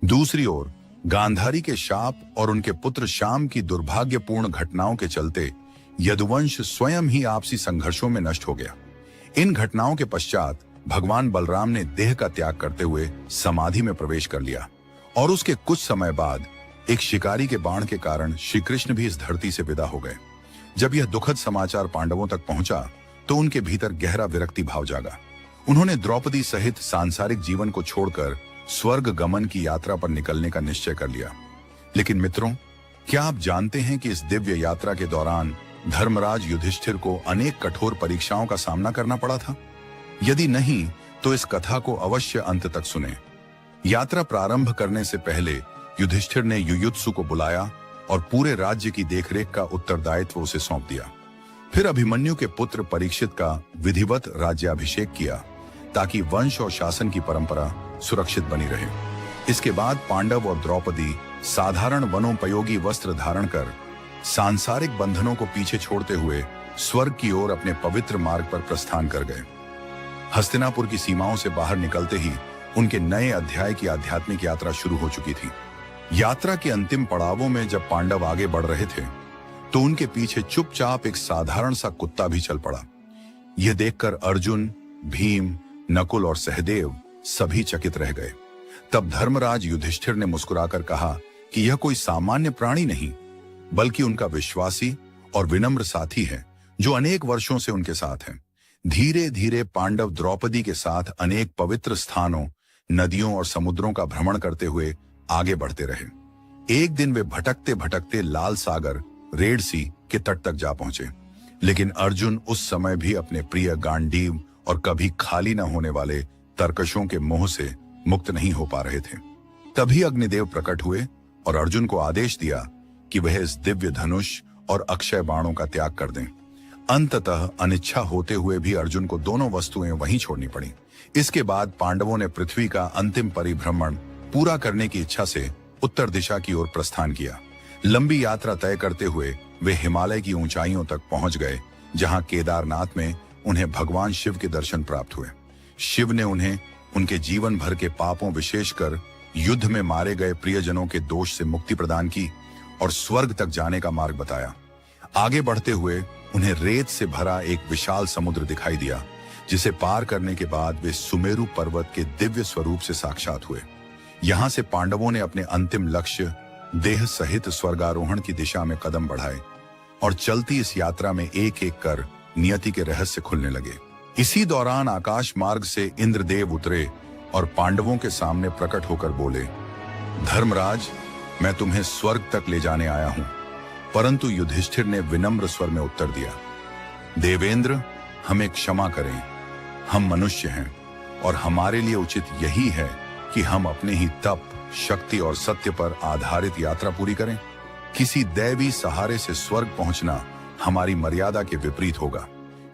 दूसरी ओर गांधारी के शाप और उनके पुत्र श्याम की दुर्भाग्यपूर्ण घटनाओं के चलते यदुवंश स्वयं ही आपसी संघर्षों में नष्ट हो गया। इन घटनाओं के पश्चात भगवान बलराम ने देह का त्याग करते हुए समाधि में प्रवेश कर लिया और उसके कुछ समय बाद एक शिकारी के बाण के कारण श्री कृष्ण भी इस धरती से विदा हो गए। जब यह दुखद समाचार पांडवों तक पहुंचा तो उनके भीतर गहरा विरक्ति भाव जागा। उन्होंने द्रौपदी सहित सांसारिक जीवन को छोड़कर स्वर्ग गमन की यात्रा पर निकलने का निश्चय कर लिया। लेकिन मित्रों, क्या आप जानते हैं कि इस दिव्य यात्रा के दौरान धर्मराज युधिष्ठिर को अनेक कठोर परीक्षाओं का सामना करना पड़ा था? यदि नहीं तो इस कथा को अवश्य अंत तक सुने। यात्रा प्रारंभ करने से पहले युधिष्ठिर ने युयुत्सु को बुलाया और पूरे राज्य की देखरेख का उत्तरदायित्व उसे सौंप दिया। फिर अभिमन्यु के पुत्र परीक्षित का विधिवत राज्याभिषेक किया ताकि वंश और शासन की परंपरा सुरक्षित बनी रहे। इसके बाद पांडव और द्रौपदी साधारण वनोपयोगी वस्त्र धारण कर सांसारिक बंधनों को पीछे छोड़ते हुए स्वर्ग की ओर अपने पवित्र मार्ग पर प्रस्थान कर गए। हस्तिनापुर की सीमाओं से बाहर निकलते ही उनके नए अध्याय की आध्यात्मिक यात्रा शुरू हो चुकी थी। यात्रा के अंतिम पड़ावों में जब पांडव आगे बढ़ रहे थे तो उनके पीछे चुपचाप एक साधारण सा कुत्ता भी चल पड़ा। यह देखकर अर्जुन, भीम, नकुल और सहदेव सभी चकित रह गए। तब धर्मराज युधिष्ठिर ने मुस्कुराकर कहा कि यह कोई सामान्य प्राणी नहीं बल्कि उनका विश्वासी और विनम्र साथी है जो अनेक वर्षों से उनके साथ है। धीरे धीरे पांडव द्रौपदी के साथ अनेक पवित्र स्थानों, नदियों और समुद्रों का भ्रमण करते हुए आगे बढ़ते रहे। एक दिन वे भटकते भटकते लाल सागर रेड सी के तट तक जा पहुंचे। लेकिन अर्जुन उस समय भी अपने प्रिय गांडीव और कभी खाली न होने वाले तरकशों के मोह से मुक्त नहीं हो पा रहे थे। तभी अग्निदेव प्रकट हुए और अर्जुन को आदेश दिया कि वह इस दिव्य धनुष और अक्षय बाणों का त्याग कर दें। अंततः अनिच्छा होते हुए भी अर्जुन को दोनों वस्तुएं वहीं छोड़नी पड़ी। इसके बाद पांडवों ने पृथ्वी का अंतिम परिभ्रमण पूरा करने की इच्छा से उत्तर दिशा की ओर प्रस्थान किया। लंबी यात्रा तय करते हुए वे हिमालय की ऊंचाइयों तक पहुंच गए, जहां केदारनाथ में उन्हें भगवान शिव के दर्शन प्राप्त हुए। शिव ने उन्हें उनके जीवन भर के पापों, विशेषकर युद्ध में मारे गए प्रियजनों के दोष से मुक्ति प्रदान की और स्वर्ग तक जाने का मार्ग बताया। आगे बढ़ते हुए उन्हें रेत से भरा एक विशाल समुद्र दिखाई दिया, जिसे पार करने के बाद वे सुमेरु पर्वत के दिव्य स्वरूप से साक्षात हुए। यहां से पांडवों ने अपने अंतिम लक्ष्य देह सहित स्वर्गारोहण की दिशा में कदम बढ़ाए और चलती इस यात्रा में एक एक कर नियति के रहस्य खुलने लगे। इसी दौरान आकाश मार्ग से इंद्रदेव उतरे और पांडवों के सामने प्रकट होकर बोले, धर्मराज, मैं तुम्हें स्वर्ग तक ले जाने आया हूं। परंतु युधिष्ठिर ने विनम्र स्वर में उत्तर दिया, देवेंद्र, हमें क्षमा करें, हम मनुष्य हैं और हमारे लिए उचित यही है कि हम अपने ही तप, शक्ति और सत्य पर आधारित यात्रा पूरी करें। किसी दैवी सहारे से स्वर्ग पहुंचना हमारी मर्यादा के विपरीत होगा।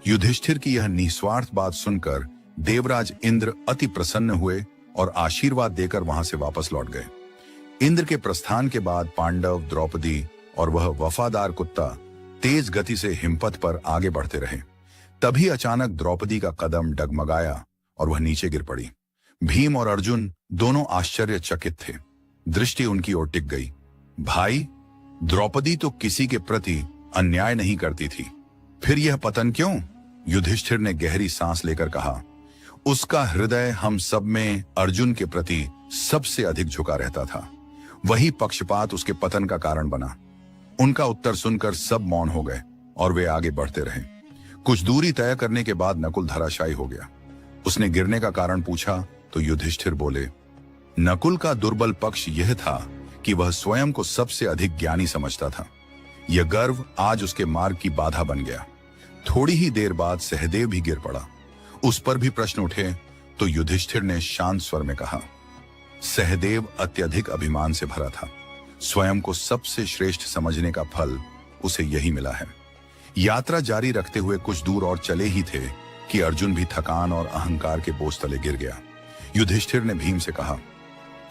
युधिष्ठिर की यह निस्वार्थ बात सुनकर देवराज इंद्र अति प्रसन्न हुए और आशीर्वाद देकर वहां से वापस लौट गए। इंद्र के प्रस्थान के बाद पांडव, द्रौपदी और वह वफादार कुत्ता तेज गति से हिमपथ पर आगे बढ़ते रहे। तभी अचानक द्रौपदी का कदम डगमगाया और वह नीचे गिर पड़ी। भीम और अर्जुन दोनों आश्चर्यचकित थे। दृष्टि उनकी ओर टिक गई। भाई, द्रौपदी तो किसी के प्रति अन्याय नहीं करती थी, फिर यह पतन क्यों? युधिष्ठिर ने गहरी सांस लेकर कहा, उसका हृदय हम सब में अर्जुन के प्रति सबसे अधिक झुका रहता था। वही पक्षपात उसके पतन का कारण बना। उनका उत्तर सुनकर सब मौन हो गए और वे आगे बढ़ते रहे। कुछ दूरी तय करने के बाद नकुल धराशायी हो गया। उसने गिरने का कारण पूछा तो युधिष्ठिर बोले, नकुल का दुर्बल पक्ष यह था कि वह स्वयं को सबसे अधिक ज्ञानी समझता था। यह गर्व आज उसके मार्ग की बाधा बन गया। थोड़ी ही देर बाद सहदेव भी गिर पड़ा। उस पर भी प्रश्न उठे तो युधिष्ठिर ने शांत स्वर में कहा, सहदेव अत्यधिक अभिमान से भरा था। स्वयं को सबसे श्रेष्ठ समझने का फल उसे यही मिला है। यात्रा जारी रखते हुए कुछ दूर और चले ही थे कि अर्जुन भी थकान और अहंकार के बोझ तले गिर गया। युधिष्ठिर ने भीम से कहा,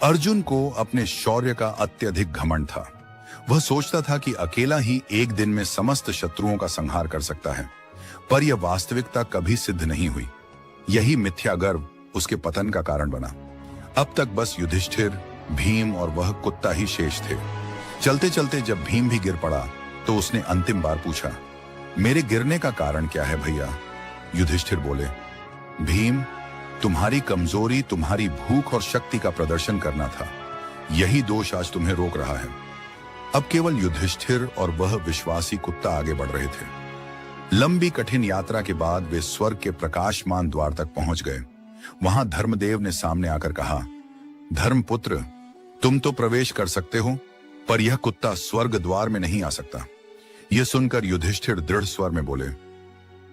अर्जुन को अपने शौर्य का अत्यधिक घमंड था। वह सोचता था कि अकेला ही एक दिन में समस्त शत्रुओं का संहार कर सकता है, पर यह वास्तविकता कभी सिद्ध नहीं हुई। यही मिथ्या गर्व उसके पतन का कारण बना। अब तक बस युधिष्ठिर, भीम और वह कुत्ता ही शेष थे। चलते चलते जब भीम भी गिर पड़ा तो उसने अंतिम बार पूछा, मेरे गिरने का कारण क्या है भैया? युधिष्ठिर बोले, भीम, तुम्हारी कमजोरी तुम्हारी भूख और शक्ति का प्रदर्शन करना था। यही दोष आज तुम्हें रोक रहा है। अब केवल युधिष्ठिर और वह विश्वासी कुत्ता आगे बढ़ रहे थे। लंबी कठिन यात्रा के बाद वे स्वर्ग के प्रकाशमान द्वार तक पहुंच गए। वहां धर्मदेव ने सामने आकर कहा, धर्मपुत्र, तुम तो प्रवेश कर सकते हो, पर यह कुत्ता स्वर्ग द्वार में नहीं आ सकता। यह सुनकर युधिष्ठिर दृढ़ स्वर में बोले,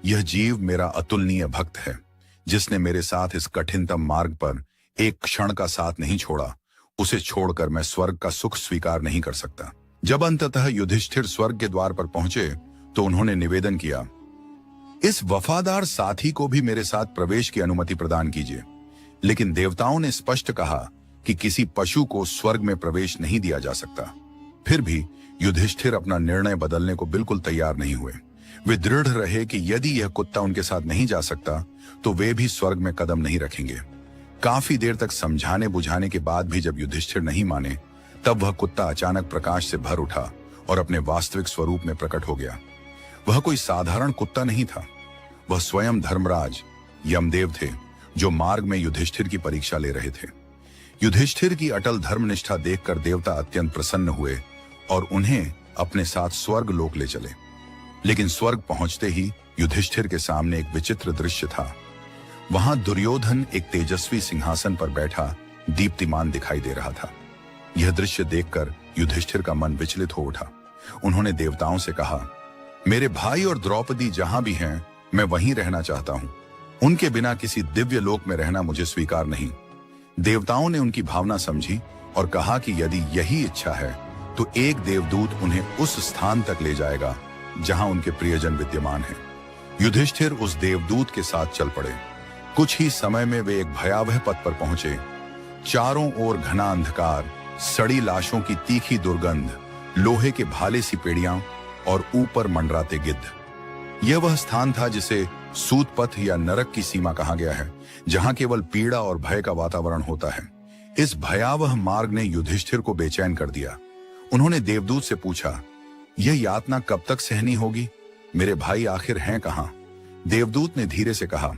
यह जीव मेरा अतुलनीय भक्त है, जिसने मेरे साथ इस कठिनतम मार्ग पर एक क्षण का साथ नहीं छोड़ा। उसे छोड़कर मैं स्वर्ग का सुख स्वीकार नहीं कर सकता। जब अंततः युधिष्ठिर स्वर्ग के द्वार पर पहुंचे तो उन्होंने निवेदन किया, इस वफादार साथी को भी मेरे साथ प्रवेश की अनुमति प्रदान कीजिए। लेकिन देवताओं ने स्पष्ट कहा कि किसी पशु को स्वर्ग में प्रवेश नहीं दिया जा सकता। फिर भी युधिष्ठिर अपना निर्णय बदलने को बिल्कुल तैयार नहीं हुए। वे दृढ़ रहे कि यदि यह कुत्ता उनके साथ नहीं जा सकता तो वे भी स्वर्ग में कदम नहीं रखेंगे। काफी देर तक समझाने बुझाने के बाद भी जब युधिष्ठिर नहीं माने, तब वह कुत्ता अचानक प्रकाश से भर उठा और अपने वास्तविक स्वरूप में प्रकट हो गया। वह कोई साधारण कुत्ता नहीं था, वह स्वयं धर्मराज यमदेव थे, जो मार्ग में युधिष्ठिर की परीक्षा ले रहे थे। युधिष्ठिर की अटल धर्मनिष्ठा देखकर देवता अत्यंत प्रसन्न हुए और उन्हें अपने साथ स्वर्ग लोक ले चले। लेकिन स्वर्ग पहुंचते ही युधिष्ठिर के सामने एक विचित्र दृश्य था। वहां दुर्योधन एक तेजस्वी सिंहासन पर बैठा दीप्तिमान दिखाई दे रहा था। यह दृश्य देखकर युधिष्ठिर का मन विचलित हो उठा। उन्होंने देवताओं से कहा, मेरे भाई और द्रौपदी जहां भी हैं, मैं वहीं रहना चाहता हूं। उनके बिना किसी दिव्य लोक में रहना मुझे स्वीकार नहीं। देवताओं ने उनकी भावना समझी और कहा कि यदि यही इच्छा है तो एक देवदूत उन्हें उस स्थान तक ले जाएगा जहां उनके प्रियजन विद्यमान हैं। युधिष्ठिर उस देवदूत के साथ चल पड़े। कुछ ही समय में वे एक भयावह पथ पर पहुंचे। चारों ओर घना अंधकार, सड़ी लाशों की तीखी दुर्गंध, लोहे के भाले सी पेड़ियां और ऊपर मंडराते गिद्ध। यह वह स्थान था जिसे सूत पथ या नरक की सीमा कहा गया है, जहां केवल पीड़ा और भय का वातावरण होता है। इस भयावह मार्ग ने युधिष्ठिर को बेचैन कर दिया। उन्होंने देवदूत से पूछा, यह यातना कब तक सहनी होगी? मेरे भाई आखिर हैं कहां? देवदूत ने धीरे से कहा,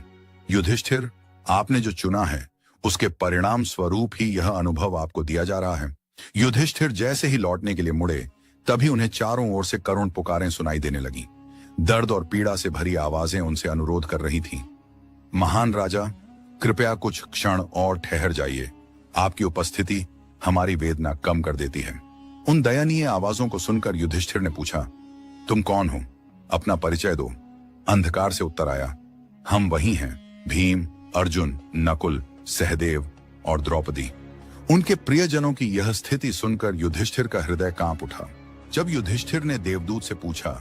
युधिष्ठिर, आपने जो चुना है उसके परिणाम स्वरूप ही यह अनुभव आपको दिया जा रहा है। युधिष्ठिर जैसे ही लौटने के लिए मुड़े, तभी उन्हें चारों ओर से करुण पुकारें सुनाई देने लगी। दर्द और पीड़ा से भरी आवाजें उनसे अनुरोध कर रही थीं। महान राजा, कृपया कुछ क्षण और ठहर जाइए। आपकी उपस्थिति हमारी वेदना कम कर देती है। उन दयनीय आवाजों को सुनकर युधिष्ठिर ने पूछा, तुम कौन हो? अपना परिचय दो। अंधकार से उत्तर आया, हम वही हैं, भीम, अर्जुन, नकुल, सहदेव और द्रौपदी। उनके प्रियजनों की यह स्थिति सुनकर युधिष्ठिर का हृदय कांप उठा। जब युधिष्ठिर ने देवदूत से पूछा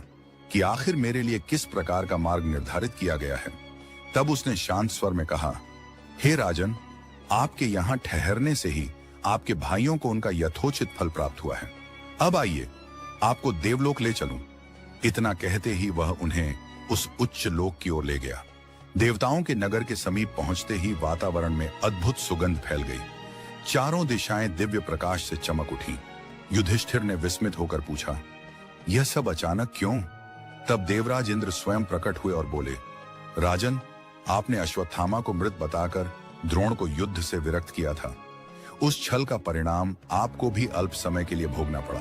कि आखिर मेरे लिए किस प्रकार का मार्ग निर्धारित किया गया है, तब उसने शांत स्वर में कहा, हे राजन, आपके यहां ठहरने से ही आपके भाइयों को उनका यथोचित फल प्राप्त हुआ है। अब आइए, आपको देवलोक ले चलूं। इतना कहते ही वह उन्हें उस उच्च लोक की ओर ले गया। देवताओं के नगर के समीप पहुंचते ही वातावरण में अद्भुत सुगंध फैल गई। चारों दिशाएं दिव्य प्रकाश से चमक उठी। युधिष्ठिर ने विस्मित होकर पूछा, यह सब अचानक क्यों? तब देवराज इंद्र स्वयं प्रकट हुए और बोले, राजन, आपने अश्वत्थामा को मृत बताकर द्रोण को युद्ध से विरक्त किया था। उस छल का परिणाम आपको भी अल्प समय के लिए भोगना पड़ा।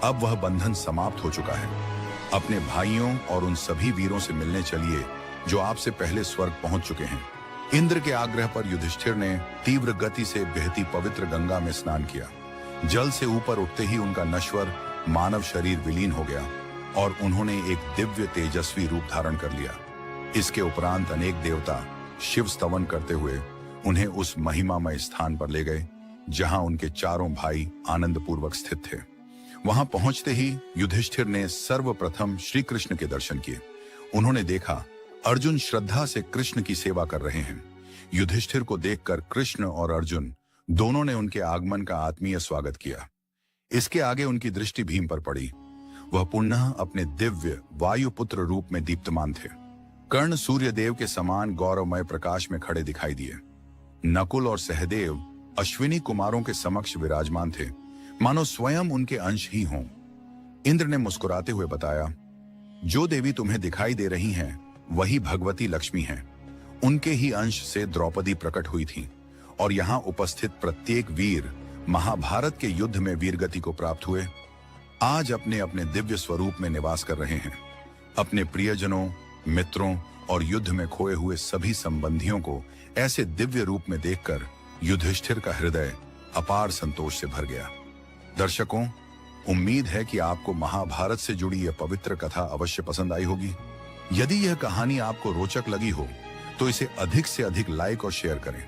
अब वह बंधन समाप्त हो चुका है। अपने भाइयों और उन सभी वीरों से मिलने चलिए जो आपसे पहले स्वर्ग पहुंच चुके हैं। इंद्र के आग्रह पर युधिष्ठिर ने तीव्र गति से बहती पवित्र गंगा में स्नान किया। जल से ऊपर उठते ही उनका नश्वर मानव शरीर विलीन हो गया और उन्होंने एक दिव्य तेजस्वी रूप धारण कर लिया। इसके उपरांत अनेक देवता शिव स्तवन करते हुए उन्हें उस महिमामय स्थान पर ले गए जहां उनके चारों भाई आनंद पूर्वक स्थित थे। वहां पहुंचते ही युधिष्ठिर ने सर्वप्रथम श्री कृष्ण के दर्शन किए। उन्होंने देखा अर्जुन श्रद्धा से कृष्ण की सेवा कर रहे हैं। युधिष्ठिर को देखकर कृष्ण और अर्जुन दोनों ने उनके आगमन का आत्मीय स्वागत किया। इसके आगे उनकी दृष्टि भीम पर पड़ी। वह पुनः अपने दिव्य वायुपुत्र रूप में दीप्तमान थे। कर्ण सूर्यदेव के समान गौरवमय प्रकाश में खड़े दिखाई दिए। नकुल और सहदेव अश्विनी कुमारों के समक्ष विराजमान थे, मानो स्वयं उनके अंश ही हों। इंद्र ने मुस्कुराते हुए बताया, जो देवी तुम्हें दिखाई दे रही हैं, वही भगवती लक्ष्मी हैं। उनके ही अंश से द्रौपदी प्रकट हुई थी और यहाँ उपस्थित प्रत्येक वीर महाभारत के युद्ध में वीरगति को प्राप्त हुए आज अपने अपने दिव्य स्वरूप में निवास कर रहे हैं। अपने प्रियजनों, मित्रों और युद्ध में खोए हुए सभी संबंधियों को ऐसे दिव्य रूप में देखकर युधिष्ठिर का हृदय अपार संतोष से भर गया। दर्शकों, उम्मीद है कि आपको महाभारत से जुड़ी यह पवित्र कथा अवश्य पसंद आई होगी। यदि यह कहानी आपको रोचक लगी हो तो इसे अधिक से अधिक लाइक और शेयर करें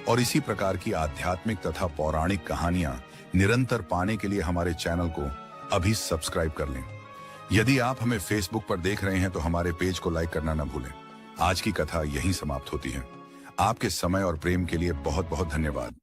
और इसी प्रकार की आध्यात्मिक तथा पौराणिक कहानियां निरंतर पाने के लिए हमारे चैनल को अभी सब्सक्राइब कर लें। यदि आप हमें फेसबुक पर देख रहे हैं तो हमारे पेज को लाइक करना न भूलें। आज की कथा यहीं समाप्त होती है। आपके समय और प्रेम के लिए बहुत बहुत धन्यवाद।